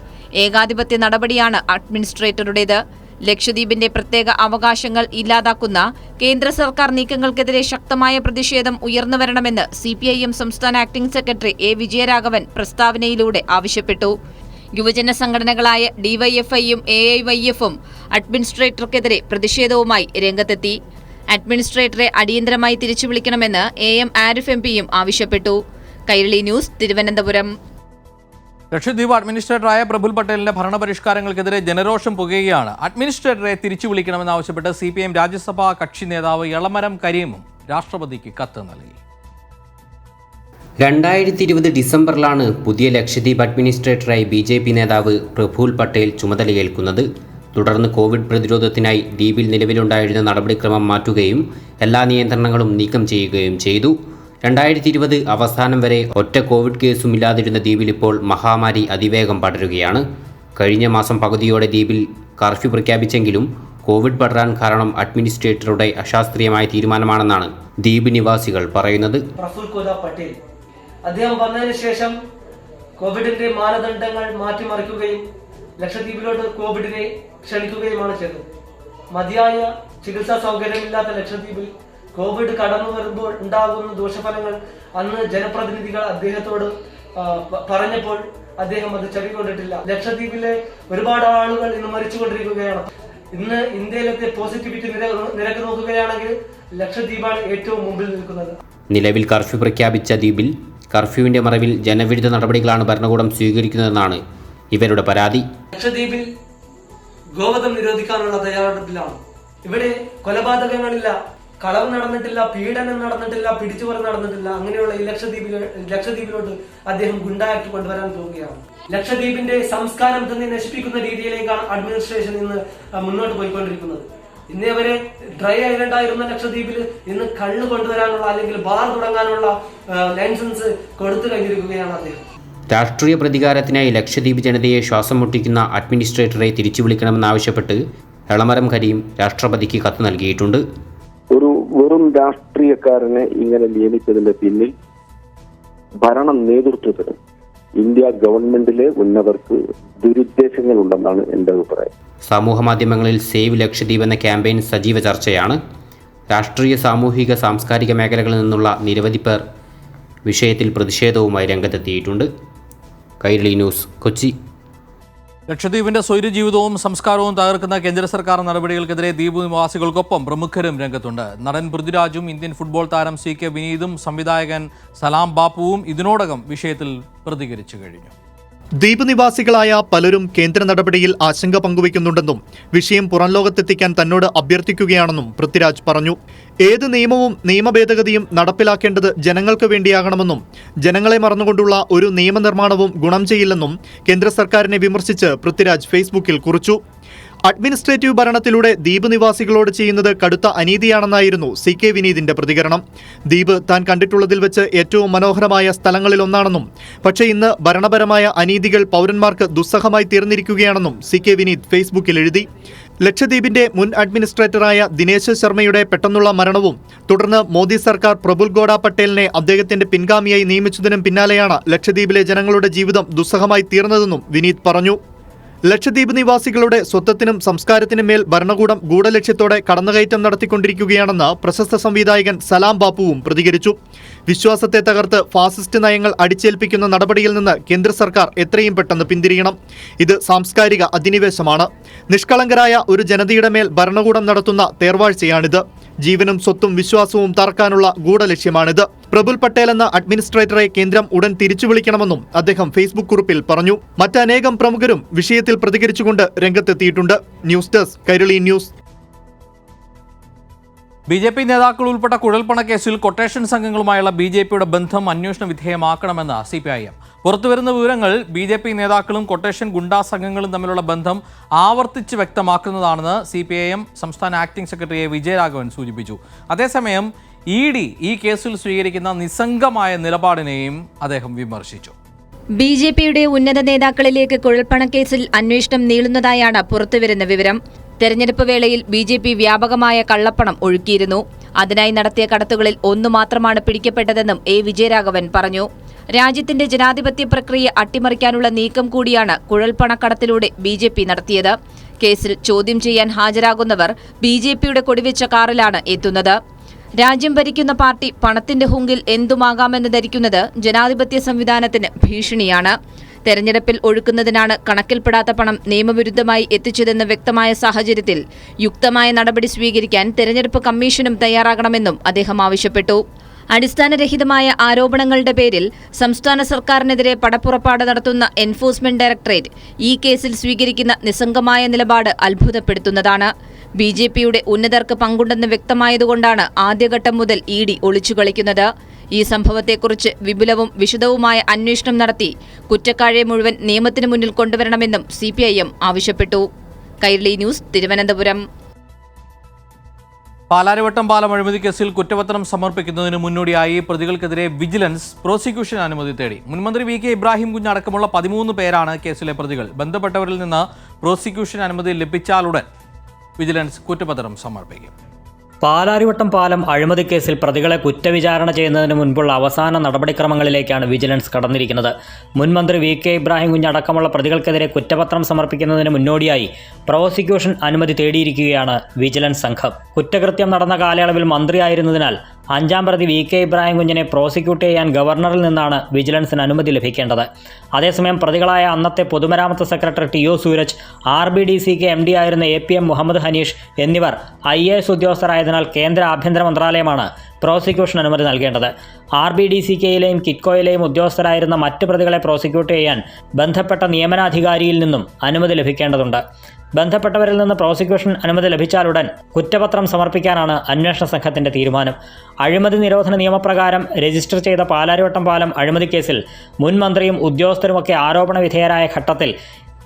ഏകാധിപത്യ നടപടിയാണ് അഡ്മിനിസ്ട്രേറ്ററുടേത്. ലക്ഷദ്വീപിന്റെ പ്രത്യേക അവകാശങ്ങൾ ഇല്ലാതാക്കുന്ന കേന്ദ്ര സർക്കാർ നീക്കങ്ങൾക്കെതിരെ ശക്തമായ പ്രതിഷേധം ഉയർന്നുവരണമെന്ന് CPIM സംസ്ഥാന ആക്ടിംഗ് സെക്രട്ടറി A. വിജയരാഘവൻ പ്രസ്താവനയിലൂടെ ആവശ്യപ്പെട്ടു. യുവജന സംഘടനകളായ DYFIയും AIYFും അഡ്മിനിസ്ട്രേറ്റർക്കെതിരെ പ്രതിഷേധവുമായി രംഗത്തെത്തി. അഡ്മിനിസ്ട്രേറ്ററെ അടിയന്തരമായി തിരിച്ചുവിളിക്കണമെന്ന് AM ആരിഫ് MPയും ആവശ്യപ്പെട്ടു. കൈരളി ന്യൂസ്, തിരുവനന്തപുരം. ലക്ഷദ്വീപ് അഡ്മിനിസ്ട്രേറ്ററായ പ്രഫുൽ പട്ടേലിന്റെ ഭരണപരിഷ്കാരങ്ങൾക്കെതിരെ ജനരോഷം പുകയുകയാണ്. അഡ്മിനിസ്ട്രേറ്ററെ തിരിച്ചു വിളിക്കണമെന്നാവശ്യപ്പെട്ട് CPIM രാജ്യസഭാ കക്ഷി നേതാവ് എളമരം കരീമും രാഷ്ട്രപതിക്ക് കത്ത് നൽകി. 2020 ഡിസംബറിലാണ് പുതിയ ലക്ഷദ്വീപ് അഡ്മിനിസ്ട്രേറ്ററായി BJP നേതാവ് പ്രഫുൽ പട്ടേൽ ചുമതലയേൽക്കുന്നത്. തുടർന്ന് കോവിഡ് പ്രതിരോധത്തിനായി ദ്വീപിൽ നിലവിലുണ്ടായിരുന്ന നടപടിക്രമം മാറ്റുകയും എല്ലാ നിയന്ത്രണങ്ങളും നീക്കം ചെയ്യുകയും ചെയ്തു. 2020 അവസാനം വരെ ഒറ്റ കോവിഡ് കേസും ഇല്ലാതിരുന്ന ദ്വീപിൽ ഇപ്പോൾ മഹാമാരി അതിവേഗം പടരുകയാണ്. കഴിഞ്ഞ മാസം പകുതിയോടെ ദ്വീപിൽ കർഫ്യൂ പ്രഖ്യാപിച്ചെങ്കിലും കോവിഡ് പടരാൻ കാരണം അഡ്മിനിസ്ട്രേറ്ററുടെ അശാസ്ത്രീയമായ തീരുമാനമാണെന്നാണ് ദ്വീപ് നിവാസികൾ പറയുന്നത്. പ്രഫുൽ പട്ടേൽ അദ്ദേഹം വന്നതിന് ശേഷം കോവിഡിന്റെ മാനദണ്ഡങ്ങൾ മാറ്റിമറിക്കുകയും ലക്ഷദ്വീപിലോട്ട് കോവിഡിനെ ക്ഷണിക്കുകയുമാണ് ചെയ്തത്. മതിയായ ചികിത്സാ സൗകര്യമില്ലാത്ത ലക്ഷദ്വീപിൽ കോവിഡ് കടന്നു വരുമ്പോൾ ഉണ്ടാകുന്ന ദോഷഫലങ്ങൾ അന്ന് ജനപ്രതിനിധികൾ അദ്ദേഹത്തോട് പറഞ്ഞപ്പോൾ അദ്ദേഹം അത് ചെവിക്കൊണ്ടിട്ടില്ല. ലക്ഷദ്വീപിലെ ഒരുപാട് ആളുകൾ ഇന്ന് മരിച്ചുകൊണ്ടിരിക്കുകയാണ്. ഇന്ന് ഇന്ത്യയിലത്തെ പോസിറ്റിവിറ്റി നിരക്ക് നോക്കുകയാണെങ്കിൽ ലക്ഷദ്വീപാണ് ഏറ്റവും മുമ്പിൽ നിൽക്കുന്നത്. നിലവിൽ കർഫ്യൂ പ്രഖ്യാപിച്ച ദ്വീപിൽ കർഫ്യൂവിന്റെ മറവിൽ ജനവിരുദ്ധ നടപടികളാണ് ഭരണകൂടം സ്വീകരിക്കുന്നതെന്നാണ് ഇവരുടെ പരാതി. ലക്ഷദ്വീപിൽ ഗോവധം നിരോധിക്കാനുള്ള തയ്യാറെടുപ്പിലാണ്. ഇവിടെ കൊലപാതകങ്ങളില്ല, കളവ് നടന്നിട്ടില്ല, പീഡനം നടന്നിട്ടില്ല, പിടിച്ചുപറി നടന്നിട്ടില്ല. അങ്ങനെയുള്ള ഈ ലക്ഷദ്വീപിലോട്ട് അദ്ദേഹം ഗുണ്ടാക്കി കൊണ്ടുവരാൻ പോവുകയാണ്. ലക്ഷദ്വീപിന്റെ സംസ്കാരം തന്നെ നശിപ്പിക്കുന്ന രീതിയിലേക്കാണ് അഡ്മിനിസ്ട്രേഷൻ ഇന്ന് മുന്നോട്ട് പോയിക്കൊണ്ടിരിക്കുന്നത്. ഇന്നേ വരെ ഡ്രൈ ഐലൻഡ് ആയിരുന്ന ലക്ഷദ്വീപിൽ ഇന്ന് കള്ള് കൊണ്ടുവരാനുള്ള അല്ലെങ്കിൽ ബാർ തുടങ്ങാനുള്ള ലൈസൻസ് കൊടുത്തു കഴിഞ്ഞിരിക്കുകയാണ് അദ്ദേഹം. രാഷ്ട്രീയ പ്രതികാരത്തിനായി ലക്ഷദ്വീപ് ജനതയെ ശ്വാസം മുട്ടിക്കുന്ന അഡ്മിനിസ്ട്രേറ്ററെ തിരിച്ചു വിളിക്കണമെന്നാവശ്യപ്പെട്ട് എളമരം കരീം രാഷ്ട്രപതിക്ക് കത്ത് നൽകിയിട്ടുണ്ട്. ഒരു വെറും രാഷ്ട്രീയക്കാരനെ ഇങ്ങനെ നിയമിച്ചതിന്റെ പിന്നിൽ ഭരണ നേതൃത്വത്തിന് ഇന്ത്യ ഗവൺമെന്റിലെ ഉന്നതർക്ക് ദുരുദ്ദേശങ്ങളുണ്ടെന്നാണ് എൻ്റെ അഭിപ്രായം. സമൂഹ മാധ്യമങ്ങളിൽ സേവ് ലക്ഷദ്വീപ് എന്ന ക്യാമ്പയിൻ സജീവ ചർച്ചയാണ്. രാഷ്ട്രീയ, സാമൂഹിക, സാംസ്കാരിക മേഖലകളിൽ നിന്നുള്ള നിരവധി പേർ വിഷയത്തിൽ പ്രതിഷേധവുമായി രംഗത്തെത്തിയിട്ടുണ്ട്. കൈരളി ന്യൂസ്, കൊച്ചി. ലക്ഷദ്വീപിന്റെ സ്വൈരജീവിതവും സംസ്കാരവും തകർക്കുന്ന കേന്ദ്ര സർക്കാർ നടപടികൾക്കെതിരെ ദ്വീപ് നിവാസികൾക്കൊപ്പം പ്രമുഖരും രംഗത്തുണ്ട്. നടൻ പൃഥ്വിരാജും ഇന്ത്യൻ ഫുട്ബോൾ താരം CK വിനീതും സംവിധായകൻ സലാം ബാപ്പുവും ഇതിനോടകം വിഷയത്തിൽ പ്രതികരിച്ചു കഴിഞ്ഞു. ദ്വീപ് നിവാസികളായ പലരും കേന്ദ്ര നടപടിയിൽ ആശങ്ക പങ്കുവയ്ക്കുന്നുണ്ടെന്നും വിഷയം പുറം ലോകത്തെത്തിക്കാൻ തന്നോട് അഭ്യർത്ഥിക്കുകയാണെന്നും പൃഥ്വിരാജ് പറഞ്ഞു. ഏത് നിയമവും നിയമഭേദഗതിയും നടപ്പിലാക്കേണ്ടത് ജനങ്ങൾക്ക് വേണ്ടിയാകണമെന്നും ജനങ്ങളെ മറന്നുകൊണ്ടുള്ള ഒരു നിയമനിർമ്മാണവും ഗുണം ചെയ്യില്ലെന്നും കേന്ദ്ര സർക്കാരിനെ വിമർശിച്ച് പൃഥ്വിരാജ് ഫേസ്ബുക്കിൽ കുറിച്ചു. അഡ്മിനിസ്ട്രേറ്റീവ് ഭരണത്തിലൂടെ ദ്വീപ് നിവാസികളോട് ചെയ്യുന്നത് കടുത്ത അനീതിയാണെന്നായിരുന്നു CK വിനീതിന്റെ പ്രതികരണം. ദ്വീപ് താൻ കണ്ടിട്ടുള്ളതിൽ വെച്ച് ഏറ്റവും മനോഹരമായ സ്ഥലങ്ങളിലൊന്നാണെന്നും പക്ഷേ ഇന്ന് ഭരണപരമായ അനീതികൾ പൗരന്മാർക്ക് ദുസ്സഹമായി തീർന്നിരിക്കുകയാണെന്നും CK വിനീത് ഫേസ്ബുക്കിൽ എഴുതി. ലക്ഷദ്വീപിന്റെ മുൻ അഡ്മിനിസ്ട്രേറ്ററായ ദിനേശ് ശർമ്മയുടെ പെട്ടെന്നുള്ള മരണവും തുടർന്ന് മോദി സർക്കാർ പ്രഫുൽ ഗോഡ പട്ടേലിനെ അദ്ദേഹത്തിന്റെ പിൻഗാമിയായി നിയമിച്ചതിനും പിന്നാലെയാണ് ലക്ഷദ്വീപിലെ ജനങ്ങളുടെ ജീവിതം ദുസ്സഹമായി തീർന്നതെന്നും വിനീത് പറഞ്ഞു. ലക്ഷദ്വീപ് നിവാസികളുടെ സ്വത്വത്തിനും സംസ്കാരത്തിനും മേൽ ഭരണകൂടം ഗൂഢലക്ഷ്യത്തോടെ കടന്നുകയറ്റം നടത്തിക്കൊണ്ടിരിക്കുകയാണെന്ന് പ്രശസ്ത സംവിധായകൻ സലാം ബാപ്പുവും പ്രതികരിച്ചു. വിശ്വാസത്തെ തകർത്ത് ഫാസിസ്റ്റ് നയങ്ങൾ അടിച്ചേൽപ്പിക്കുന്ന നടപടിയിൽ നിന്ന് കേന്ദ്ര സർക്കാർ എത്രയും പെട്ടെന്ന് പിന്തിരിയണം. ഇത് സാംസ്കാരിക അധിനിവേശമാണ്. നിഷ്കളങ്കരായ ഒരു ജനതയുടെ മേൽ ഭരണകൂടം നടത്തുന്ന തേർവാഴ്ചയാണിത്. ജീവനും സ്വത്തും വിശ്വാസവും തറക്കാനുള്ള ഗൂഢലക്ഷ്യമാണിത്. പ്രഫുൽ പട്ടേൽ എന്ന അഡ്മിനിസ്ട്രേറ്ററെ കേന്ദ്രം ഉടൻ തിരിച്ചു വിളിക്കണമെന്നും അദ്ദേഹം ഫേസ്ബുക്ക് കുറിപ്പിൽ പറഞ്ഞു. മറ്റനേകം പ്രമുഖരും വിഷയത്തിൽ പ്രതികരിച്ചുകൊണ്ട് രംഗത്തെത്തിയിട്ടുണ്ട്. News desk Kairali news. BJP നേതാക്കൾ ഉൾപ്പെട്ട കുഴൽപ്പണ കേസിൽ കൊട്ടേഷൻ സംഘങ്ങളുമായുള്ള BJPയുടെ ബന്ധം അന്വേഷണ വിധേയമാക്കണമെന്ന് CPIM. പുറത്തുവരുന്ന വിവരങ്ങൾ BJP നേതാക്കളും കൊട്ടേഷൻ ഗുണ്ടാ സംഘങ്ങളും തമ്മിലുള്ള ബന്ധം ആവർത്തിച്ച് വ്യക്തമാക്കുന്നതാണെന്ന് CPIM സംസ്ഥാന ആക്ടിംഗ് സെക്രട്ടറി വിജയരാഘവൻ സൂചിപ്പിച്ചു. അതേസമയം ED ഈ കേസിൽ സ്വീകരിക്കുന്ന നിസ്സംഗമായ നിലപാടിനെയും അദ്ദേഹം വിമർശിച്ചു. BJPയുടെ ഉന്നത നേതാക്കളിലേക്ക് കുഴൽപ്പണക്കേസിൽ അന്വേഷണം നീളുന്നതായാണ് പുറത്തുവരുന്ന വിവരം. തെരഞ്ഞെടുപ്പ് വേളയിൽ BJP വ്യാപകമായ കള്ളപ്പണം ഒഴുക്കിയിരുന്നു. അതിനായി നടത്തിയ കടത്തുകളിൽ ഒന്നു മാത്രമാണ് പിടിക്കപ്പെട്ടതെന്നും വിജയരാഘവൻ പറഞ്ഞു. രാജ്യത്തിന്റെ ജനാധിപത്യ പ്രക്രിയ അട്ടിമറിക്കാനുള്ള നീക്കം കൂടിയാണ് കുഴൽപ്പണക്കടത്തിലൂടെ BJP നടത്തിയത്. കേസിൽ ചോദ്യം ചെയ്യാൻ ഹാജരാകുന്നവർ BJPയുടെ കൊടിവെച്ച കാറിലാണ് എത്തുന്നത്. രാജ്യം ഭരിക്കുന്ന പാർട്ടി പണത്തിന്റെ ഹുങ്കിൽ എന്തുമാകാമെന്ന് ധരിക്കുന്നത് ജനാധിപത്യ സംവിധാനത്തിന് ഭീഷണിയാണ്. തെരഞ്ഞെടുപ്പിൽ ഒഴുക്കുന്നതിനാണ് കണക്കിൽപ്പെടാത്ത പണം നിയമവിരുദ്ധമായി എത്തിച്ചതെന്ന് വ്യക്തമായ സാഹചര്യത്തിൽ യുക്തമായ നടപടി സ്വീകരിക്കാൻ തെരഞ്ഞെടുപ്പ് കമ്മീഷനും തയ്യാറാകണമെന്നും അദ്ദേഹം ആവശ്യപ്പെട്ടു. അടിസ്ഥാനരഹിതമായ ആരോപണങ്ങളുടെ പേരിൽ സംസ്ഥാന സർക്കാരിനെതിരെ പടപ്പുറപ്പാട് നടത്തുന്ന എൻഫോഴ്സ്മെന്റ് ഡയറക്ടറേറ്റ് ഈ കേസിൽ സ്വീകരിക്കുന്ന നിസ്സംഗമായ നിലപാട് അത്ഭുതപ്പെടുത്തുന്നതാണ്. BJPയുടെ ഉന്നതർക്ക് പങ്കുണ്ടെന്ന് വ്യക്തമായതുകൊണ്ടാണ് ആദ്യഘട്ടം മുതൽ ED ഒളിച്ചുകളിക്കുന്നത്. ഈ സംഭവത്തെക്കുറിച്ച് വിപുലവും വിശദവുമായ അന്വേഷണം നടത്തി കുറ്റക്കാരെ മുഴുവൻ നിയമത്തിന് മുന്നിൽ കൊണ്ടുവരണമെന്നും CPIM ആവശ്യപ്പെട്ടു. കൈരളി ന്യൂസ്, തിരുവനന്തപുരം. പാലാരിവട്ടം പാലം അഴിമതി കേസിൽ കുറ്റപത്രം സമർപ്പിക്കുന്നതിന് മുന്നോടിയായി പ്രതികൾക്കെതിരെ വിജിലൻസ് പ്രോസിക്യൂഷൻ അനുമതി തേടി. മുൻമന്ത്രി VK ഇബ്രാഹിം കുഞ്ഞ് അടക്കമുള്ള 13 പേരാണ് കേസിലെ പ്രതികൾ. ബന്ധപ്പെട്ടവരിൽ നിന്ന് പ്രോസിക്യൂഷൻ അനുമതി ലഭിച്ചാലുടൻ വിജിലൻസ് കുറ്റപത്രം സമർപ്പിക്കും. പാലാരിവട്ടം പാലം അഴിമതി കേസിൽ പ്രതികളെ കുറ്റവിചാരണ ചെയ്യുന്നതിന് മുൻപുള്ള അവസാന നടപടിക്രമങ്ങളിലേക്കാണ് വിജിലൻസ് കടന്നിരിക്കുന്നത്. മുൻമന്ത്രി VK ഇബ്രാഹിം കുഞ്ഞ് അടക്കമുള്ള പ്രതികൾക്കെതിരെ കുറ്റപത്രം സമർപ്പിക്കുന്നതിന് മുന്നോടിയായി പ്രോസിക്യൂഷൻ അനുമതി തേടിയിരിക്കുകയാണ് വിജിലൻസ് സംഘം. കുറ്റകൃത്യം നടന്ന കാലയളവിൽ മന്ത്രിയായിരുന്നതിനാൽ 5ാം പ്രതി VK ഇബ്രാഹിം കുഞ്ഞിനെ പ്രോസിക്യൂട്ട് ചെയ്യാൻ ഗവർണറിൽ നിന്നാണ് വിജിലൻസിന് അനുമതി ലഭിക്കേണ്ടത്. അതേസമയം പ്രതികളായ അന്നത്തെ പൊതുമരാമത്ത് secretary TO Sooraj, RBDCK MD ആയിരുന്ന APM മുഹമ്മദ് ഹനീഷ് എന്നിവർ IAS ഉദ്യോഗസ്ഥരായതിനാൽ കേന്ദ്ര ആഭ്യന്തര മന്ത്രാലയമാണ് പ്രോസിക്യൂഷൻ അനുമതി നൽകേണ്ടത്. RBDCKയിലെയും കിറ്റ്കോയിലെയും ഉദ്യോഗസ്ഥരായിരുന്ന മറ്റ് പ്രതികളെ പ്രോസിക്യൂട്ട് ചെയ്യാൻ ബന്ധപ്പെട്ട നിയമനാധികാരിയിൽ നിന്നും അനുമതി ലഭിക്കേണ്ടതുണ്ട്. ബന്ധപ്പെട്ടവരിൽ നിന്ന് പ്രോസിക്യൂഷൻ അനുമതി ലഭിച്ചാലുടൻ കുറ്റപത്രം സമർപ്പിക്കാനാണ് അന്വേഷണ സംഘത്തിന്റെ തീരുമാനം. അഴിമതി നിരോധന നിയമപ്രകാരം രജിസ്റ്റർ ചെയ്ത പാലാരിവട്ടം പാലം അഴിമതി കേസിൽ മുൻ മന്ത്രിയും ഉദ്യോഗസ്ഥരുമൊക്കെ ആരോപണ വിധേയരായ ഘട്ടത്തിൽ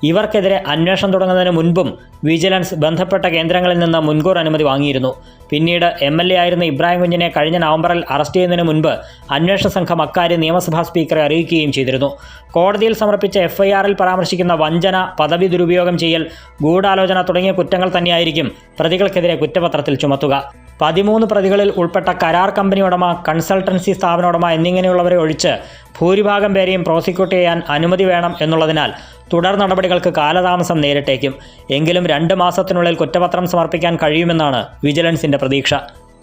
ഇവർക്കെതിരെ അന്വേഷണം തുടങ്ങുന്നതിന് മുൻപും വിജിലൻസ് ബന്ധപ്പെട്ട കേന്ദ്രങ്ങളിൽ നിന്ന് മുൻകൂർ അനുമതി വാങ്ങിയിരുന്നു. പിന്നീട് MLA ആയിരുന്ന ഇബ്രാഹിം കുഞ്ഞിനെ കഴിഞ്ഞ നവംബറിൽ അറസ്റ്റ് ചെയ്യുന്നതിന് മുൻപ് അന്വേഷണ സംഘം അക്കാര്യം നിയമസഭാ സ്പീക്കറെ അറിയിക്കുകയും ചെയ്തിരുന്നു. കോടതിയിൽ സമർപ്പിച്ച FIRൽ പരാമർശിക്കുന്ന വഞ്ചന, പദവി ദുരുപയോഗം ചെയ്യൽ, ഗൂഢാലോചന തുടങ്ങിയ കുറ്റങ്ങൾ തന്നെയായിരിക്കും പ്രതികൾക്കെതിരെ കുറ്റപത്രത്തിൽ ചുമത്തുക. 13 പ്രതികളിൽ ഉൾപ്പെട്ട കരാർ കമ്പനി ഉടമ, കൺസൾട്ടൻസി സ്ഥാപന ഉടമ എന്നിങ്ങനെയുള്ളവരെ ഒഴിച്ച് ഭൂരിഭാഗം പേരെയും പ്രോസിക്യൂട്ട് ചെയ്യാൻ അനുമതി വേണം എന്നുള്ളതിനാൽ തുടർ നടപടികൾക്ക് കാലതാമസം നേരിട്ടേക്കും. എങ്കിലും 2 മാസത്തിനുള്ളിൽ കുറ്റപത്രം സമർപ്പിക്കാൻ കഴിയുമെന്നാണ് വിജിലൻസിന്റെ പ്രതീക്ഷ.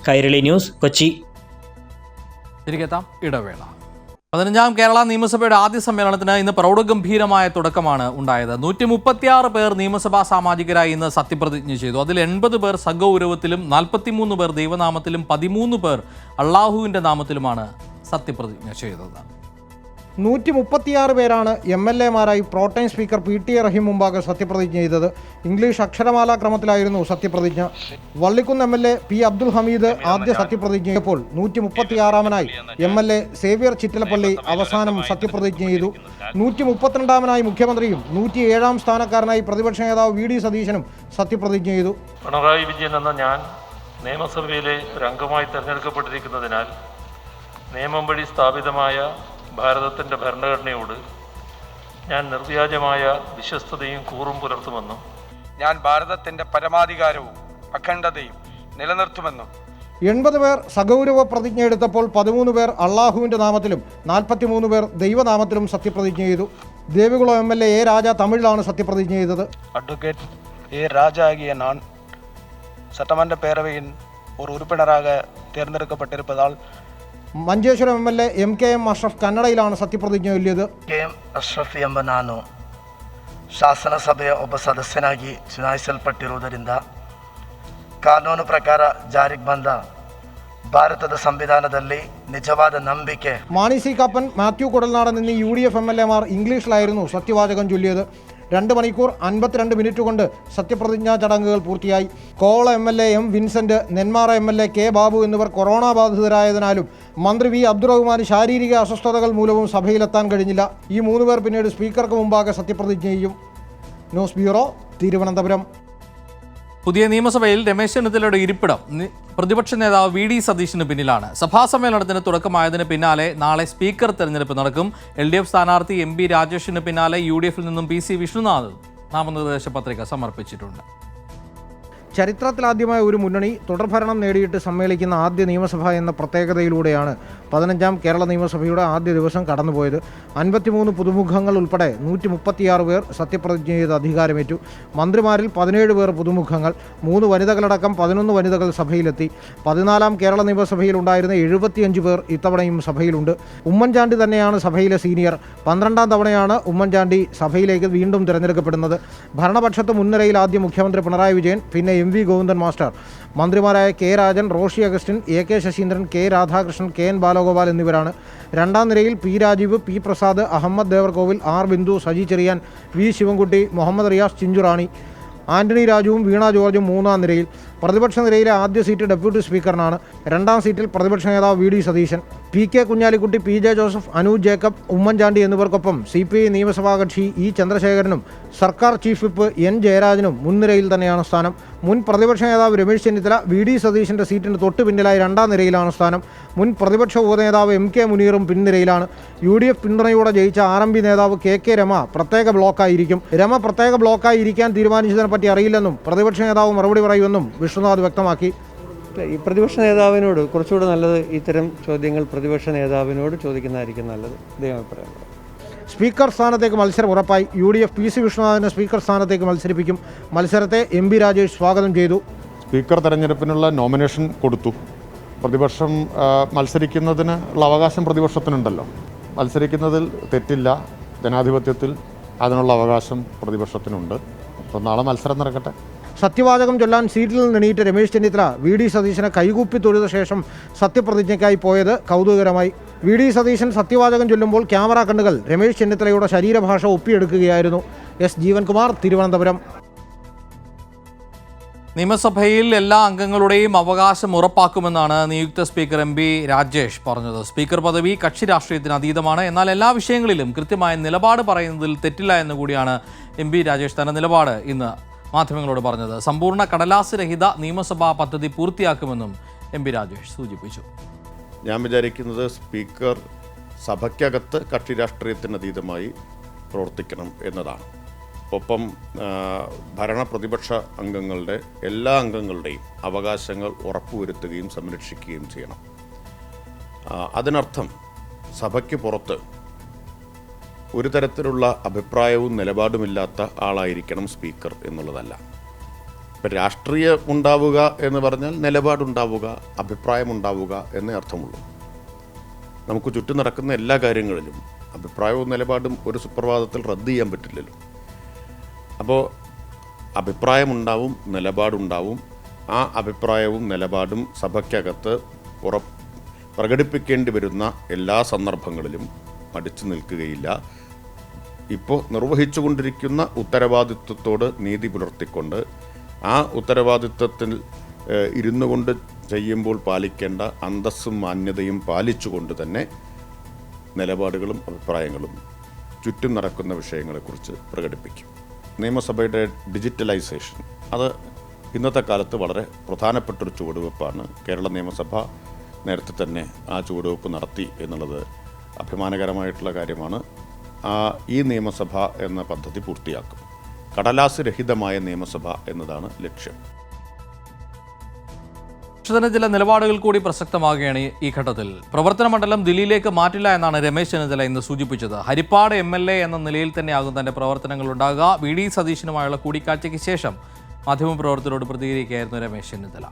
കൈരളി ന്യൂസ്, കൊച്ചി. ഇടവേള. 15ാം കേരള നിയമസഭയുടെ ആദ്യ സമ്മേളനത്തിന് ഇന്ന് പ്രൗഢഗംഭീരമായ തുടക്കമാണ് ഉണ്ടായത്. 136 പേർ നിയമസഭാ സാമാജികരായി ഇന്ന് സത്യപ്രതിജ്ഞ ചെയ്തു. അതിൽ 80 പേർ സഗൗരവത്തിലും 43 പേർ ദൈവനാമത്തിലും 13 പേർ അള്ളാഹുവിൻ്റെ നാമത്തിലുമാണ് സത്യപ്രതിജ്ഞ ചെയ്തത്. 136 പേരാണ് MLA-മാരായി പ്രോട്ടൈം സ്പീക്കർ PT റഹീം മുമ്പാകെ സത്യപ്രതിജ്ഞ ചെയ്തത്. ഇംഗ്ലീഷ് അക്ഷരമാലാ ക്രമത്തിലായിരുന്നു സത്യപ്രതിജ്ഞ. Vallikkunnu MLA P. അബ്ദുൽ ഹമീദ് ആദ്യ സത്യപ്രതിജ്ഞ ചെയ്തപ്പോൾ 136-മനായി MLA സേവ്യർ ചിറ്റലപ്പള്ളി അവസാനം സത്യപ്രതിജ്ഞ ചെയ്തു. 132-മനായി മുഖ്യമന്ത്രിയും 107-ാം സ്ഥാനക്കാരനായി പ്രതിപക്ഷ നേതാവ് VD സതീശനും സത്യപ്രതിജ്ഞ ചെയ്തു. പിണറായി വിജയൻ എന്ന ഞാൻ നിയമസഭയിലെ ഒരു അംഗമായി തെരഞ്ഞെടുക്കപ്പെട്ടിരിക്കുന്നതിനാൽ നിയമം വഴി സ്ഥാപിതമായ ഭാരതത്തിൻ്റെ ഭരണഘടനയോട് ഞാൻ നിർവ്യാജമായ വിശ്വസ്തതയും കൂറും പുലർത്തുമെന്നും ഞാൻ ഭാരതത്തിൻ്റെ പരമാധികാരവും അഖണ്ഡതയും നിലനിർത്തുമെന്നും 80 പേർ സഗൗരവ പ്രതിജ്ഞ എടുത്തപ്പോൾ 13 പേർ അള്ളാഹുവിൻ്റെ നാമത്തിലും 43 പേർ ദൈവനാമത്തിലും സത്യപ്രതിജ്ഞ ചെയ്തു. Devikulam MLA A. രാജ തമിഴിലാണ് സത്യപ്രതിജ്ഞ ചെയ്തത്. Advocate A. ராஜா ஆகிய நான் சட்டமன்ற பேரவையின் ஒரு உறுப்பினராக தேர்ந்தெடுக்கப்பட்டிருப்பதால் മഞ്ചേശ്വരം MLA MKM അഷ്റഫ് കന്നഡയിലാണ് സത്യപ്രതിജ്ഞ ചൊല്ലിയത്. KM ಅಶ್ರಫ್ ಎಂಬ ನಾನು ಶಾಸನಸಭೆಯ ಒಬ್ಬ ಸದಸ್ಯನಾಗಿ ಚುನಾಯಿಸಲ್ಪಟ್ಟಿರುವುದರಿಂದ ಕಾನೂನು ಪ್ರಕಾರ ಜಾರಿಗೆ ಬಂದ ಭಾರತದ ಸಂವಿಧಾನದಲ್ಲಿ ನಿಜವಾದ ನಂಬಿಕೆ. മാണി സി കാപ്പൻ, മാത്യു കുടൽനാടൻ എന്നീ UDF MLA-മാർ ഇംഗ്ലീഷിലായിരുന്നു സത്യവാചകം ചൊല്ലിയത്. 2 മണിക്കൂർ 52 മിനിറ്റ് കൊണ്ട് സത്യപ്രതിജ്ഞാ ചടങ്ങുകൾ പൂർത്തിയായി. Kovalam MLA M. Vincent, Nenmara MLA K. Babu എന്നിവർ കൊറോണ ബാധിതരായതിനാലും മന്ത്രി V. അബ്ദുറഹ്മാൻ ശാരീരിക അസ്വസ്ഥതകൾ മൂലവും സഭയിലെത്താൻ കഴിഞ്ഞില്ല. ഈ 3 പേർ പിന്നീട് സ്പീക്കർക്ക് മുമ്പാകെ സത്യപ്രതിജ്ഞ ചെയ്യും. News bureau, Thiruvananthapuram. പുതിയ നിയമസഭയിൽ രമേശ് ചെന്നിത്തലയുടെ ഇരിപ്പിടം പ്രതിപക്ഷ നേതാവ് VD സതീശന് പിന്നിലാണ്. സഭാ സമ്മേളനത്തിന് തുടക്കമായതിന് പിന്നാലെ നാളെ സ്പീക്കർ തെരഞ്ഞെടുപ്പ് നടക്കും. LDF സ്ഥാനാർത്ഥി MB രാജേഷിന് പിന്നാലെ UDF-ൽ നിന്നും PC വിഷ്ണുനാഥ് നാമനിർദ്ദേശ പത്രിക സമർപ്പിച്ചിട്ടുണ്ട്. ചരിത്രത്തിലാദ്യമായ ഒരു മുന്നണി തുടർഭരണം നേടിയിട്ട് സമ്മേളിക്കുന്ന ആദ്യ നിയമസഭ എന്ന പ്രത്യേകതയിലൂടെയാണ് 15-ാം കേരള നിയമസഭയുടെ ആദ്യ ദിവസം കടന്നുപോയത്. 53 പുതുമുഖങ്ങൾ ഉൾപ്പെടെ 136 പേർ സത്യപ്രതിജ്ഞ ചെയ്ത് അധികാരമേറ്റു. മന്ത്രിമാരിൽ 17 പേർ പുതുമുഖങ്ങൾ, 3 വനിതകളടക്കം 11 വനിതകൾ സഭയിലെത്തി. 14-ാം കേരള നിയമസഭയിൽ ഉണ്ടായിരുന്ന 75 പേർ ഇത്തവണയും സഭയിലുണ്ട്. ഉമ്മൻചാണ്ടി തന്നെയാണ് സഭയിലെ സീനിയർ. 12-ാം തവണയാണ് ഉമ്മൻചാണ്ടി സഭയിലേക്ക് വീണ്ടും തിരഞ്ഞെടുക്കപ്പെടുന്നത്. ഭരണപക്ഷത്ത് മുൻനിരയിൽ ആദ്യം മുഖ്യമന്ത്രി പിണറായി വിജയൻ, പിന്നെ MV ഗോവിന്ദൻ മാസ്റ്റർ. മന്ത്രിമാരായ K. Rajan, Roshi Augustine, AK Saseendran, K. Radhakrishnan, KN Balagopal എന്നിവരാണ്. 2-ാം നിരയിൽ P. Rajeev, P. Prasad, Ahmed Devarkovil, R. Bindu, Saji Cherian, V. Sivankutty, Muhammad Riyas, Chinchu Rani. Antony രാജുവും വീണ ജോർജും 3-ാം നിരയിൽ. പ്രതിപക്ഷ നിരയിലെ ആദ്യ സീറ്റ് ഡെപ്യൂട്ടി സ്പീക്കറിനാണ്. 2-ാം സീറ്റിൽ പ്രതിപക്ഷ നേതാവ് VD Satheesan. PK Kunhalikutty, PJ Joseph, Anuj Jacob, Oommen Chandy എന്നിവർക്കൊപ്പം CPI നിയമസഭാ കക്ഷി E. ചന്ദ്രശേഖരനും സർക്കാർ ചീഫ് വിപ്പ് N. ജയരാജനും മുൻനിരയിൽ തന്നെയാണ് സ്ഥാനം. മുൻ പ്രതിപക്ഷ നേതാവ് രമേശ് ചെന്നിത്തല VD സതീശൻ്റെ സീറ്റിന് തൊട്ട് പിന്നിലായി 2-ാം നിരയിലാണ് സ്ഥാനം. മുൻ പ്രതിപക്ഷ ഉപനേതാവ് MK മുനീറും പിൻനിരയിലാണ്. UDF പിന്തുണയോടെ ജയിച്ച RMP നേതാവ് KK രമ പ്രത്യേക ബ്ലോക്കായിരിക്കും. രമ പ്രത്യേക ബ്ലോക്കായി ഇരിക്കാൻ തീരുമാനിച്ചതിനെപ്പറ്റി അറിയില്ലെന്നും പ്രതിപക്ഷ നേതാവ് മറുപടി പറയുമെന്നും വിഷ്ണുനാഥ് വ്യക്തമാക്കി. ഈ പ്രതിപക്ഷ നേതാവിനോട് കുറച്ചുകൂടെ നല്ലത് ഇത്തരം ചോദ്യങ്ങൾ പ്രതിപക്ഷ നേതാവിനോട് ചോദിക്കുന്നതായിരിക്കും നല്ലത്. അഭിപ്രായം. സ്പീക്കർ സ്ഥാനത്തേക്ക് മത്സരം ഉറപ്പായി. UDF PC വിഷ്ണുനാഥിനെ സ്പീക്കർ സ്ഥാനത്തേക്ക് മത്സരിപ്പിക്കും. മത്സരത്തെ MB രാജേഷ് സ്വാഗതം ചെയ്തു. സ്പീക്കർ തെരഞ്ഞെടുപ്പിനുള്ള നോമിനേഷൻ കൊടുത്തു. പ്രതിപക്ഷം മത്സരിക്കുന്നതിന് ഉള്ള അവകാശം പ്രതിപക്ഷത്തിനുണ്ടല്ലോ. മത്സരിക്കുന്നതിൽ തെറ്റില്ല. ജനാധിപത്യത്തിൽ അതിനുള്ള അവകാശം പ്രതിപക്ഷത്തിനുണ്ട്. അപ്പോൾ നാളെ മത്സരം നടക്കട്ടെ. സത്യവാചകം ചൊല്ലാൻ സീറ്റിൽ നിന്ന് എണീറ്റ് രമേശ് ചെന്നിത്തല VD സതീശനെ കൈകൂപ്പി തൊഴുത ശേഷം സത്യപ്രതിജ്ഞയ്ക്കായി പോയത് കൗതുകകരമായി. VD സതീശൻ സത്യവാചകം ചൊല്ലുമ്പോൾ ക്യാമറ കണ്ണുകൾ രമേശ് ചെന്നിത്തലയുടെ ശരീരഭാഷ ഒപ്പിയെടുക്കുകയായിരുന്നു. S. ജീവൻകുമാർ, തിരുവനന്തപുരം. നിയമസഭയിൽ എല്ലാ അംഗങ്ങളുടെയും അവകാശം ഉറപ്പാക്കുമെന്നാണ് നിയുക്ത സ്പീക്കർ MB രാജേഷ് പറഞ്ഞത്. സ്പീക്കർ പദവി കക്ഷി രാഷ്ട്രീയത്തിന് അതീതമാണ്. എന്നാൽ എല്ലാ വിഷയങ്ങളിലും കൃത്യമായ നിലപാട് പറയുന്നതിൽ തെറ്റില്ല എന്നുകൂടിയാണ് MB രാജേഷ് തന്റെ നിലപാട് ഇന്ന് മാധ്യമങ്ങളോട് പറഞ്ഞത്. സമ്പൂർണ്ണ കടലാസ് രഹിത നിയമസഭാ പദ്ധതി പൂർത്തിയാക്കുമെന്നും MB രാജേഷ് സൂചിപ്പിച്ചു. ഞാൻ വിചാരിക്കുന്നത് സ്പീക്കർ സഭയ്ക്കകത്ത് കക്ഷി രാഷ്ട്രീയത്തിന് അതീതമായി പ്രവർത്തിക്കണം എന്നതാണ്. ഒപ്പം ഭരണ പ്രതിപക്ഷ അംഗങ്ങളുടെ എല്ലാ അംഗങ്ങളുടെയും അവകാശങ്ങൾ ഉറപ്പുവരുത്തുകയും സംരക്ഷിക്കുകയും ചെയ്യണം. അതിനർത്ഥം സഭയ്ക്ക് പുറത്ത് ഒരു തരത്തിലുള്ള അഭിപ്രായവും നിലപാടുമില്ലാത്ത ആളായിരിക്കണം സ്പീക്കർ എന്നുള്ളതല്ല. ഇപ്പം രാഷ്ട്രീയം ഉണ്ടാവുക എന്ന് പറഞ്ഞാൽ നിലപാടുണ്ടാവുക, അഭിപ്രായമുണ്ടാവുക എന്നേ അർത്ഥമുള്ളൂ. നമുക്ക് ചുറ്റും നടക്കുന്ന എല്ലാ കാര്യങ്ങളിലും അഭിപ്രായവും നിലപാടും ഒരു സുപ്രഭാതത്തിൽ റദ്ദ് ചെയ്യാൻ പറ്റില്ലല്ലോ. അപ്പോൾ അഭിപ്രായമുണ്ടാവും, നിലപാടുണ്ടാവും. ആ അഭിപ്രായവും നിലപാടും സഭയ്ക്കകത്ത് പ്രകടിപ്പിക്കേണ്ടി വരുന്ന എല്ലാ സന്ദർഭങ്ങളിലും മടിച്ചു നിൽക്കുകയില്ല. ഇപ്പോൾ നിർവഹിച്ചുകൊണ്ടിരിക്കുന്ന ഉത്തരവാദിത്വത്തോട് നീതി പുലർത്തിക്കൊണ്ട് ആ ഉത്തരവാദിത്വത്തിൽ ഇരുന്നു കൊണ്ട് ചെയ്യുമ്പോൾ പാലിക്കേണ്ട അന്തസ്സും മാന്യതയും പാലിച്ചുകൊണ്ട് തന്നെ നിലപാടുകളും അഭിപ്രായങ്ങളും ചുറ്റും നടക്കുന്ന വിഷയങ്ങളെക്കുറിച്ച് പ്രകടിപ്പിക്കും. നിയമസഭയുടെ ഡിജിറ്റലൈസേഷൻ അത് ഇന്നത്തെ കാലത്ത് വളരെ പ്രധാനപ്പെട്ടൊരു ചുവടുവെപ്പാണ്. കേരള നിയമസഭ നേരത്തെ തന്നെ ആ ചുവടുവെപ്പ് നടത്തി എന്നുള്ളത് അഭിമാനകരമായിട്ടുള്ള കാര്യമാണ്. ഈ നിയമസഭ എന്ന പദ്ധതി പൂർത്തിയാക്കും. കടലാസ് രഹിതമായ നിയമസഭ എന്നതാണ് ലക്ഷ്യം. ചില നിലപാടുകൾ കൂടി പ്രസക്തമാകുകയാണ് ഈ ഘട്ടത്തിൽ. പ്രവർത്തന മണ്ഡലം ദില്ലിയിലേക്ക് മാറ്റില്ല എന്നാണ് രമേശ് ചെന്നിത്തല ഇന്ന് സൂചിപ്പിച്ചത്. ഹരിപ്പാട് MLA എന്ന നിലയിൽ തന്നെയാകും തന്റെ പ്രവർത്തനങ്ങൾ ഉണ്ടാകുക. VD സതീശനുമായുള്ള കൂടിക്കാഴ്ചയ്ക്ക് ശേഷം മാധ്യമപ്രവർത്തകരോട് പ്രതികരിക്കുകയായിരുന്നു രമേശ് ചെന്നിത്തല.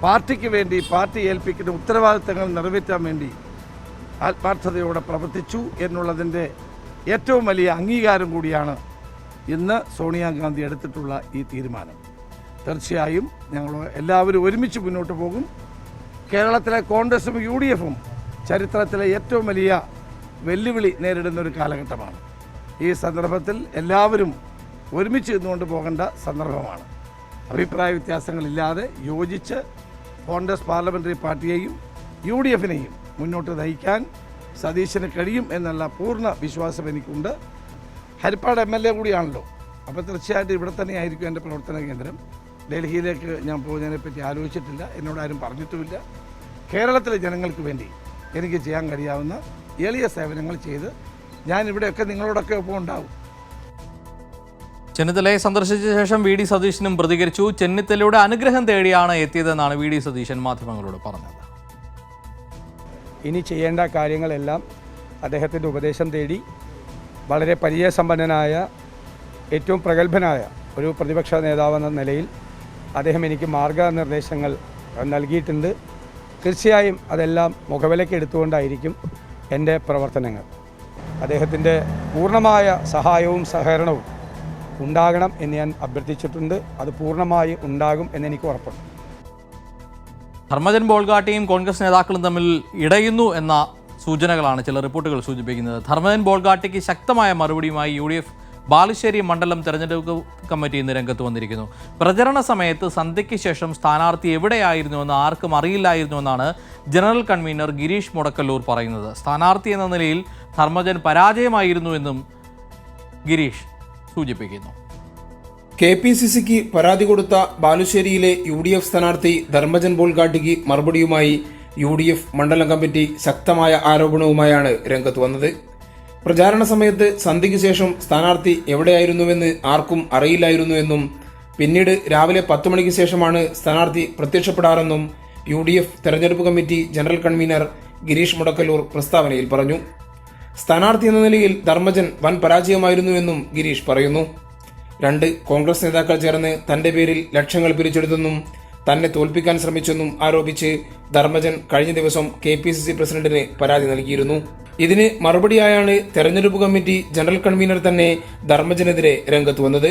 പാർട്ടിക്ക് വേണ്ടി പാർട്ടി ഏൽപ്പിക്കുന്ന ഉത്തരവാദിത്തങ്ങൾ നിറവേറ്റാൻ വേണ്ടി ആത്മാർത്ഥതയോടെ പ്രവർത്തിച്ചു എന്നുള്ളതിൻ്റെ ഏറ്റവും വലിയ അംഗീകാരം കൂടിയാണ് ഇന്ന് സോണിയാഗാന്ധി എടുത്തിട്ടുള്ള ഈ തീരുമാനം. തീർച്ചയായും ഞങ്ങൾ എല്ലാവരും ഒരുമിച്ച് മുന്നോട്ട് പോകും. കേരളത്തിലെ കോൺഗ്രസും UDFും ചരിത്രത്തിലെ ഏറ്റവും വലിയ വെല്ലുവിളി നേരിടുന്ന ഒരു കാലഘട്ടമാണ്. ഈ സന്ദർഭത്തിൽ എല്ലാവരും ഒരുമിച്ച് നിന്നുകൊണ്ട് പോകേണ്ട സന്ദർഭമാണ്. അഭിപ്രായ വ്യത്യാസങ്ങളില്ലാതെ യോജിച്ച് കോൺഗ്രസ് പാർലമെൻ്ററി പാർട്ടിയെയും UDFിനെയും മുന്നോട്ട് നയിക്കാൻ സതീശന് കഴിയും എന്നുള്ള പൂർണ്ണ വിശ്വാസം എനിക്കുണ്ട്. ഹരിപ്പാട് MLA കൂടിയാണല്ലോ, അപ്പോൾ തീർച്ചയായിട്ടും ഇവിടെ തന്നെയായിരിക്കും എൻ്റെ പ്രവർത്തന കേന്ദ്രം. ഡൽഹിയിലേക്ക് ഞാൻ പോകുന്നതിനെപ്പറ്റി ആലോചിച്ചിട്ടില്ല, എന്നോടാരും പറഞ്ഞിട്ടുമില്ല. കേരളത്തിലെ ജനങ്ങൾക്ക് വേണ്ടി എനിക്ക് ചെയ്യാൻ കഴിയാവുന്ന എളിയ സേവനങ്ങൾ ചെയ്ത് ഞാൻ ഇവിടെയൊക്കെ നിങ്ങളോടൊക്കെ ഒപ്പം ഉണ്ടാവും. ചെന്നിത്തലയെ സന്ദർശിച്ച ശേഷം VD സതീശനും പ്രതികരിച്ചു. ചെന്നിത്തലയുടെ അനുഗ്രഹം തേടിയാണ് എത്തിയതെന്നാണ് VD സതീശൻ മാധ്യമങ്ങളോട് പറഞ്ഞത്. ഇനി ചെയ്യേണ്ട കാര്യങ്ങളെല്ലാം അദ്ദേഹത്തിൻ്റെ ഉപദേശം തേടി വളരെ പരിചയസമ്പന്നനായ ഏറ്റവും പ്രഗത്ഭനായ ഒരു പ്രതിപക്ഷ നേതാവെന്ന നിലയിൽ അദ്ദേഹം എനിക്ക് മാർഗനിർദ്ദേശങ്ങൾ നൽകിയിട്ടുണ്ട്. തീർച്ചയായും അതെല്ലാം മുഖവിലയ്ക്ക് എടുത്തുകൊണ്ടായിരിക്കും എൻ്റെ പ്രവർത്തനങ്ങൾ. അദ്ദേഹത്തിൻ്റെ പൂർണ്ണമായ സഹായവും സഹകരണവും ഉണ്ടാകണം എന്ന് ഞാൻ അഭ്യർത്ഥിച്ചിട്ടുണ്ട്. അത് പൂർണ്ണമായി ഉണ്ടാകും എന്നെനിക്ക് ഉറപ്പുണ്ട്. ധർമ്മജൻ ബോൾഗാട്ടിയും കോൺഗ്രസ് നേതാക്കളും തമ്മിൽ ഇടയുന്നു എന്ന സൂചനകളാണ് ചില റിപ്പോർട്ടുകൾ സൂചിപ്പിക്കുന്നത്. ധർമ്മജൻ ബോൾഗാട്ടിക്ക് ശക്തമായ മറുപടിയുമായി UDF ബാലുശ്ശേരി മണ്ഡലം തെരഞ്ഞെടുപ്പ് കമ്മിറ്റി ഇന്ന് രംഗത്ത് വന്നിരിക്കുന്നു. പ്രചരണ സമയത്ത് സന്ധ്യയ്ക്ക് ശേഷം സ്ഥാനാർത്ഥി എവിടെയായിരുന്നുവെന്ന് ആർക്കും അറിയില്ലായിരുന്നുവെന്നാണ് ജനറൽ കൺവീനർ ഗിരീഷ് മുടക്കല്ലൂർ പറയുന്നത്. സ്ഥാനാർത്ഥി എന്ന നിലയിൽ ധർമ്മജൻ പരാജയമായിരുന്നുവെന്നും ഗിരീഷ് സൂചിപ്പിക്കുന്നു. KPCCക്ക് പരാതി കൊടുത്ത ബാലുശ്ശേരിയിലെ UDF സ്ഥാനാർത്ഥി ധർമ്മജൻ ബോൾഗാട്ടിക്ക് മറുപടിയുമായി UDF മണ്ഡലം കമ്മിറ്റി ശക്തമായ ആരോപണവുമായാണ് രംഗത്ത് വന്നത്. പ്രചാരണ സമയത്ത് സന്ധ്യയ്ക്ക് ശേഷം സ്ഥാനാർത്ഥി എവിടെയായിരുന്നുവെന്ന് ആർക്കും അറിയില്ലായിരുന്നുവെന്നും പിന്നീട് രാവിലെ 10 മണിക്ക് ശേഷമാണ് സ്ഥാനാർത്ഥി പ്രത്യക്ഷപ്പെടാറെന്നും UDF തെരഞ്ഞെടുപ്പ് committee general convener Girish Modakkallur പ്രസ്താവനയിൽ പറഞ്ഞു. സ്ഥാനാർത്ഥി എന്ന നിലയിൽ ധർമ്മജൻ വൻ പരാജയമായിരുന്നുവെന്നും ഗിരീഷ് പറയുന്നു. 2 കോൺഗ്രസ് നേതാക്കൾ ചേർന്ന് തന്റെ പേരിൽ ലക്ഷങ്ങൾ പിരിച്ചെടുത്തെന്നും തന്നെ തോൽപ്പിക്കാൻ ശ്രമിച്ചെന്നും ആരോപിച്ച് ധർമ്മജൻ കഴിഞ്ഞ ദിവസം KPCC പ്രസിഡന്റിന് പരാതി നൽകിയിരുന്നു. ഇതിന് മറുപടിയായാണ് തെരഞ്ഞെടുപ്പ് കമ്മിറ്റി ജനറൽ കൺവീനർ തന്നെ ധർമ്മജനെതിരെ രംഗത്ത് വന്നത്.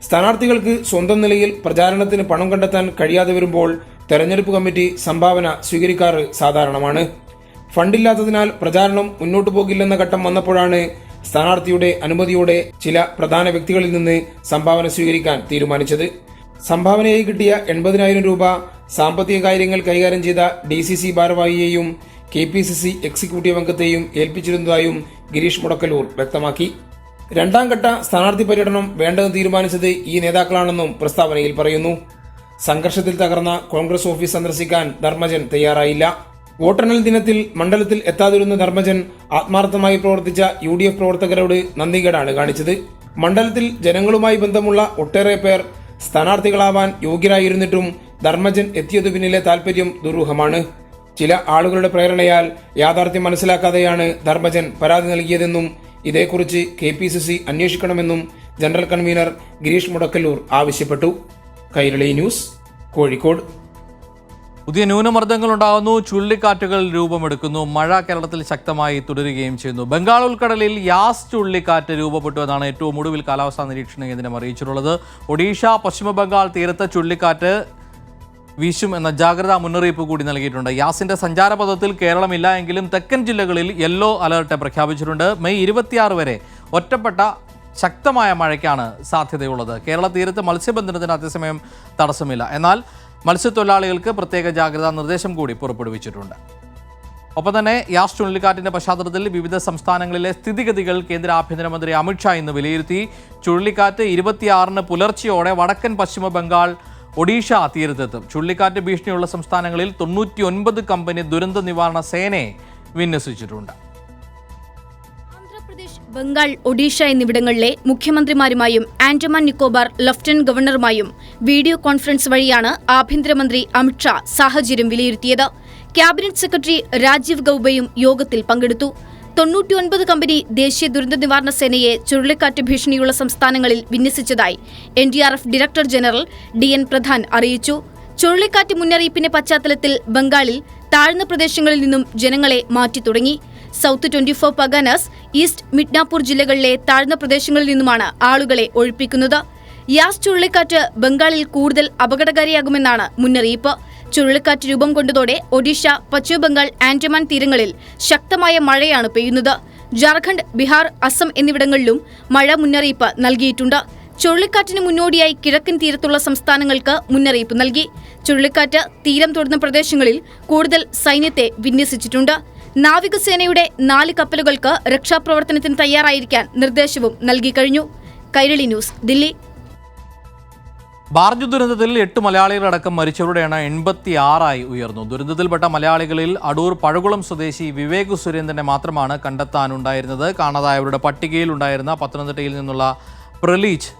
സ്ഥാനാർത്ഥികൾക്ക് സ്വന്തം നിലയിൽ പ്രചാരണത്തിന് പണം കണ്ടെത്താൻ കഴിയാതെ വരുമ്പോൾ തെരഞ്ഞെടുപ്പ് കമ്മിറ്റി സംഭാവന സ്വീകരിക്കാറ് സാധാരണമാണ്. ഫണ്ടില്ലാത്തതിനാൽ പ്രചാരണം മുന്നോട്ടു പോകില്ലെന്ന ഘട്ടം വന്നപ്പോഴാണ് സ്ഥാനാർത്ഥിയുടെ അനുമതിയോടെ ചില പ്രധാന വ്യക്തികളിൽ നിന്ന് സംഭാവന സ്വീകരിക്കാൻ തീരുമാനിച്ചത്. സംഭാവനയായി കിട്ടിയ 80,000 രൂപ സാമ്പത്തിക കാര്യങ്ങൾ കൈകാര്യം ചെയ്ത DCC ഭാരവാഹിയെയും KPCC എക്സിക്യൂട്ടീവ് അംഗത്തെയും ഏൽപ്പിച്ചിരുന്നതായും ഗിരീഷ് മുടക്കല്ലൂർ വ്യക്തമാക്കി. 2ാം ഘട്ട സ്ഥാനാർത്ഥി പര്യടനം വേണ്ടെന്ന് തീരുമാനിച്ചത് ഈ നേതാക്കളാണെന്നും പ്രസ്താവനയിൽ പറയുന്നു. സംഘർഷത്തിൽ തകർന്ന കോൺഗ്രസ് ഓഫീസ് സന്ദർശിക്കാൻ ധർമ്മജൻ തയ്യാറായില്ല. വോട്ടെണ്ണൽ ദിനത്തിൽ മണ്ഡലത്തിൽ എത്താതിരുന്ന ധർമ്മജൻ ആത്മാർത്ഥമായി പ്രവർത്തിച്ച UDF പ്രവർത്തകരോട് നന്ദികേടാണ് കാണിച്ചത്. മണ്ഡലത്തിൽ ജനങ്ങളുമായി ബന്ധമുള്ള ഒട്ടേറെ പേർ സ്ഥാനാർത്ഥികളാവാൻ യോഗ്യരായിരുന്നിട്ടും ധർമ്മജൻ എത്തിയതു പിന്നിലെ താൽപര്യം ദുരൂഹമാണ്. ചില ആളുകളുടെ പ്രേരണയാൽ യാഥാർത്ഥ്യം മനസ്സിലാക്കാതെയാണ് ധർമ്മജൻ പരാതി നൽകിയതെന്നും ഇതേക്കുറിച്ച് KPCC അന്വേഷിക്കണമെന്നും ജനറൽ കൺവീനർ ഗിരീഷ് മുടക്കല്ലൂർ ആവശ്യപ്പെട്ടു. കൈരളി ന്യൂസ്, കോഴിക്കോട്. പുതിയ ന്യൂനമർദ്ദങ്ങൾ ഉണ്ടാകുന്നു, ചുഴലിക്കാറ്റുകൾ രൂപമെടുക്കുന്നു. മഴ കേരളത്തിൽ ശക്തമായി തുടരുകയും ചെയ്യുന്നു. ബംഗാൾ ഉൾക്കടലിൽ യാസ് ചുഴലിക്കാറ്റ് രൂപപ്പെട്ടു എന്നാണ് ഏറ്റവും ഒടുവിൽ കാലാവസ്ഥാ നിരീക്ഷണ കേന്ദ്രം അറിയിച്ചിട്ടുള്ളത്. ഒഡീഷ, പശ്ചിമ ബംഗാൾ തീരത്ത് ചുഴലിക്കാറ്റ് വീശും എന്ന ജാഗ്രതാ മുന്നറിയിപ്പ് കൂടി നൽകിയിട്ടുണ്ട്. യാസിന്റെ സഞ്ചാരപഥത്തിൽ കേരളമില്ല എങ്കിലും തെക്കൻ ജില്ലകളിൽ യെല്ലോ അലർട്ട് പ്രഖ്യാപിച്ചിട്ടുണ്ട്. മെയ് 26 വരെ ഒറ്റപ്പെട്ട ശക്തമായ മഴയ്ക്കാണ് സാധ്യതയുള്ളത്. കേരള തീരത്ത് മത്സ്യബന്ധനത്തിന് അതേസമയം തടസ്സമില്ല. എന്നാൽ മത്സ്യത്തൊഴിലാളികൾക്ക് പ്രത്യേക ജാഗ്രതാ നിർദ്ദേശം കൂടി പുറപ്പെടുവിച്ചിട്ടുണ്ട്. ഒപ്പം തന്നെ യാസ് ചുഴലിക്കാറ്റിന്റെ പശ്ചാത്തലത്തിൽ വിവിധ സംസ്ഥാനങ്ങളിലെ സ്ഥിതിഗതികൾ കേന്ദ്ര ആഭ്യന്തരമന്ത്രി അമിത്ഷാ ഇന്ന് വിലയിരുത്തി. ചുഴലിക്കാറ്റ് 26 പുലർച്ചെയോടെ വടക്കൻ പശ്ചിമ ബംഗാൾ, ഒഡീഷ തീരത്തെത്തും. ചുഴലിക്കാറ്റ് ഭീഷണിയുള്ള സംസ്ഥാനങ്ങളിൽ 99 കമ്പനി ദുരന്ത നിവാരണ സേനയെ വിന്യസിച്ചിട്ടുണ്ട്. ആന്ധ്രാപ്രദേശ്, ബംഗാൾ, ഒഡീഷ എന്നിവിടങ്ങളിലെ മുഖ്യമന്ത്രിമാരുമായും ആൻഡമാൻ നിക്കോബാർ ലഫ്റ്റനന്റ് ഗവർണറുമായും വീഡിയോ കോൺഫറൻസ് വഴിയാണ് ആഭ്യന്തരമന്ത്രി അമിത്ഷാ സാഹചര്യം വിലയിരുത്തിയത്. ക്യാബിനറ്റ് സെക്രട്ടറി രാജീവ് ഗൌബയും യോഗത്തിൽ പങ്കെടുത്തു. 99 കമ്പനി ദേശീയ ദുരന്ത നിവാരണ സേനയെ ചുഴലിക്കാറ്റ് ഭീഷണിയുള്ള സംസ്ഥാനങ്ങളിൽ വിന്യസിച്ചതായി NDRF director general DN Pradhan അറിയിച്ചു. ചുഴലിക്കാറ്റ് മുന്നറിയിപ്പിന്റെ പശ്ചാത്തലത്തിൽ ബംഗാളിൽ താഴ്ന്ന പ്രദേശങ്ങളിൽ നിന്നും ജനങ്ങളെ മാറ്റി തുടങ്ങി. സൗത്ത് 24 പഗാനാസ്, ഈസ്റ്റ് മിഡ്നാപൂർ ജില്ലകളിലെ താഴ്ന്ന പ്രദേശങ്ങളിൽ നിന്നുമാണ് ആളുകളെ ഒഴിപ്പിക്കുന്നത്. യാസ് ചുഴലിക്കാറ്റ് ബംഗാളിൽ കൂടുതൽ അപകടകാരിയാകുമെന്നാണ് മുന്നറിയിപ്പ്. ചുഴലിക്കാറ്റ് രൂപം കൊണ്ടതോടെ ഒഡീഷ, പശ്ചിമബംഗാൾ, ആൻഡമാൻ തീരങ്ങളിൽ ശക്തമായ മഴയാണ് പെയ്യുന്നത്. ജാർഖണ്ഡ്, ബീഹാർ, അസം എന്നിവിടങ്ങളിലും മഴ മുന്നറിയിപ്പ് നൽകിയിട്ടുണ്ട്. ചുഴലിക്കാറ്റിന് മുന്നോടിയായി കിഴക്കൻ തീരത്തുള്ള സംസ്ഥാനങ്ങൾക്ക് മുന്നറിയിപ്പ് നൽകി. ചുഴലിക്കാറ്റ് തീരം തൊടുന്ന പ്രദേശങ്ങളിൽ കൂടുതൽ സൈന്യത്തെ വിന്യസിച്ചിട്ടുണ്ട്. നാവികസേനയുടെ 4 കപ്പലുകൾക്ക് രക്ഷാപ്രവർത്തനത്തിന് തയ്യാറായിരിക്കാൻ നിർദ്ദേശവും നൽകിക്കഴിഞ്ഞു. കൈരളി ന്യൂസ്, ദില്ലി. ബാർജ് ദുരന്തത്തിൽ 8 മലയാളികളടക്കം മരിച്ചവരുടെ എണ്ണം 86 ഉയർന്നു. ദുരന്തത്തിൽപ്പെട്ട മലയാളികളിൽ അടൂർ പഴകുളം സ്വദേശി വിവേക് സുരേന്ദ്രനെ മാത്രമാണ് കണ്ടെത്താനുണ്ടായിരുന്നത്. കാണാതായവരുടെ പട്ടികയിൽ ഉണ്ടായിരുന്ന പത്തനംതിട്ടയിൽ നിന്നുള്ള പ്രലീജ്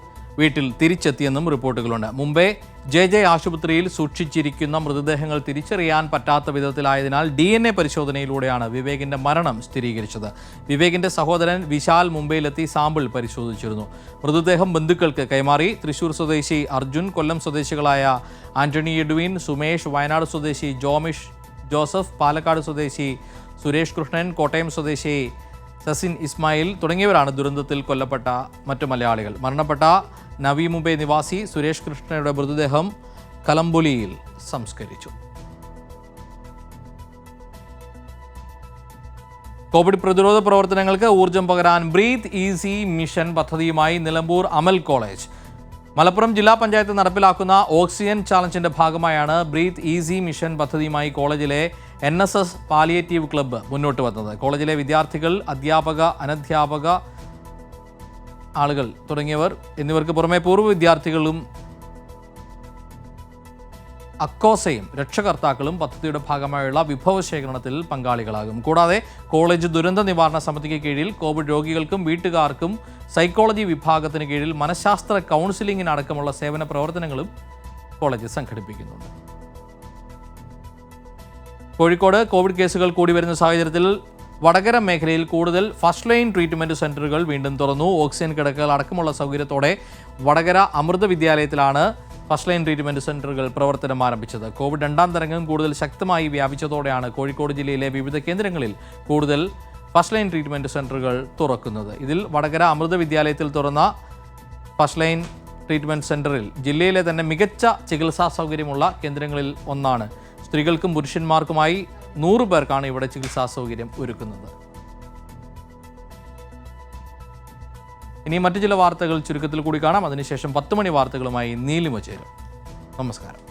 വീട്ടിൽ തിരിച്ചെത്തിയെന്നും റിപ്പോർട്ടുകളുണ്ട്. മുംബൈ JJ ആശുപത്രിയിൽ സൂക്ഷിച്ചിരിക്കുന്ന മൃതദേഹങ്ങൾ തിരിച്ചറിയാൻ പറ്റാത്ത വിധത്തിലായതിനാൽ DNA പരിശോധനയിലൂടെയാണ് വിവേകിന്റെ മരണം സ്ഥിരീകരിച്ചത്. വിവേകിന്റെ സഹോദരൻ വിശാൽ മുംബൈയിലെത്തി സാമ്പിൾ പരിശോധിച്ചിരുന്നു. മൃതദേഹം ബന്ധുക്കൾക്ക് കൈമാറി. തൃശൂർ സ്വദേശി അർജുൻ, കൊല്ലം സ്വദേശികളായ ആന്റണി എഡ്വിൻ, സുമേഷ്, വയനാട് സ്വദേശി ജോമിഷ് ജോസഫ്, പാലക്കാട് സ്വദേശി സുരേഷ് കൃഷ്ണൻ, കോട്ടയം സ്വദേശി സസിൻ ഇസ്മായിൽ തുടങ്ങിയവരാണ് ദുരന്തത്തിൽ കൊല്ലപ്പെട്ട മറ്റു മലയാളികൾ. മരണപ്പെട്ട നവി മുംബൈ നിവാസി സുരേഷ് കൃഷ്ണയുടെ മൃതദേഹം കലംബൊലിയിൽ സംസ്കരിച്ചു. കോവിഡ് പ്രതിരോധ പ്രവർത്തനങ്ങൾക്ക് ഊർജം പകരാൻ ബ്രീത്ത് ഈസി മിഷൻ പദ്ധതിയുമായി നിലമ്പൂർ അമൽ കോളേജ്. മലപ്പുറം ജില്ലാ പഞ്ചായത്ത് നടപ്പിലാക്കുന്ന ഓക്സിജൻ ചാലഞ്ചിന്റെ ഭാഗമായാണ് ബ്രീത്ത് ഈസി മിഷൻ പദ്ധതിയുമായി കോളേജിലെ NSS പാലിയേറ്റീവ് ക്ലബ്ബ് മുന്നോട്ട് വന്നത്. കോളേജിലെ വിദ്യാർത്ഥികൾ, അധ്യാപക, അനധ്യാപക ആളുകൾ തുടങ്ങിയവർ എന്നിവർക്ക് പുറമെ പൂർവ്വ വിദ്യാർത്ഥികളും അക്കോസയും രക്ഷകർത്താക്കളും പദ്ധതിയുടെ ഭാഗമായുള്ള വിഭവശേഖരണത്തിൽ പങ്കാളികളാകും. കൂടാതെ കോളേജ് ദുരന്ത നിവാരണ സമിതിക്ക് കീഴിൽ കോവിഡ് രോഗികൾക്കും വീട്ടുകാർക്കും സൈക്കോളജി വിഭാഗത്തിന് കീഴിൽ മനഃശാസ്ത്ര കൗൺസിലിംഗിനടക്കമുള്ള സേവന പ്രവർത്തനങ്ങളും കോളേജ് സംഘടിപ്പിക്കുന്നുണ്ട്. കോഴിക്കോട് കോവിഡ് കേസുകൾ കൂടി വരുന്ന സാഹചര്യത്തിൽ വടകര മേഖലയിൽ കൂടുതൽ ഫസ്റ്റ് ലൈൻ ട്രീറ്റ്മെൻറ്റ് സെൻ്ററുകൾ വീണ്ടും തുറന്നു. ഓക്സിജൻ കിടക്കകൾ അടക്കമുള്ള സൗകര്യത്തോടെ വടകര അമൃത വിദ്യാലയത്തിലാണ് ഫസ്റ്റ് ലൈൻ ട്രീറ്റ്മെൻറ്റ് സെൻ്ററുകൾ പ്രവർത്തനം ആരംഭിച്ചത്. കോവിഡ് 2ാം തരംഗം കൂടുതൽ ശക്തമായി വ്യാപിച്ചതോടെയാണ് കോഴിക്കോട് ജില്ലയിലെ വിവിധ കേന്ദ്രങ്ങളിൽ കൂടുതൽ ഫസ്റ്റ് ലൈൻ ട്രീറ്റ്മെൻറ്റ് സെൻ്ററുകൾ തുറക്കുന്നത്. ഇതിൽ വടകര അമൃത വിദ്യാലയത്തിൽ തുറന്ന ഫസ്റ്റ് ലൈൻ ട്രീറ്റ്മെൻറ്റ് സെൻ്ററിൽ ജില്ലയിലെ തന്നെ മികച്ച ചികിത്സാ സൗകര്യമുള്ള കേന്ദ്രങ്ങളിൽ ഒന്നാണ്. സ്ത്രീകൾക്കും പുരുഷന്മാർക്കുമായി 100 പേർക്കാണ് ഇവിടെ ചികിത്സാ സൗകര്യം ഒരുക്കുന്നത്. ഇനി മറ്റു ചില വാർത്തകൾ ചുരുക്കത്തിൽ കൂടി കാണാം. അതിനുശേഷം 10 മണി വാർത്തകളുമായി നീലിമ ചേരും. നമസ്കാരം.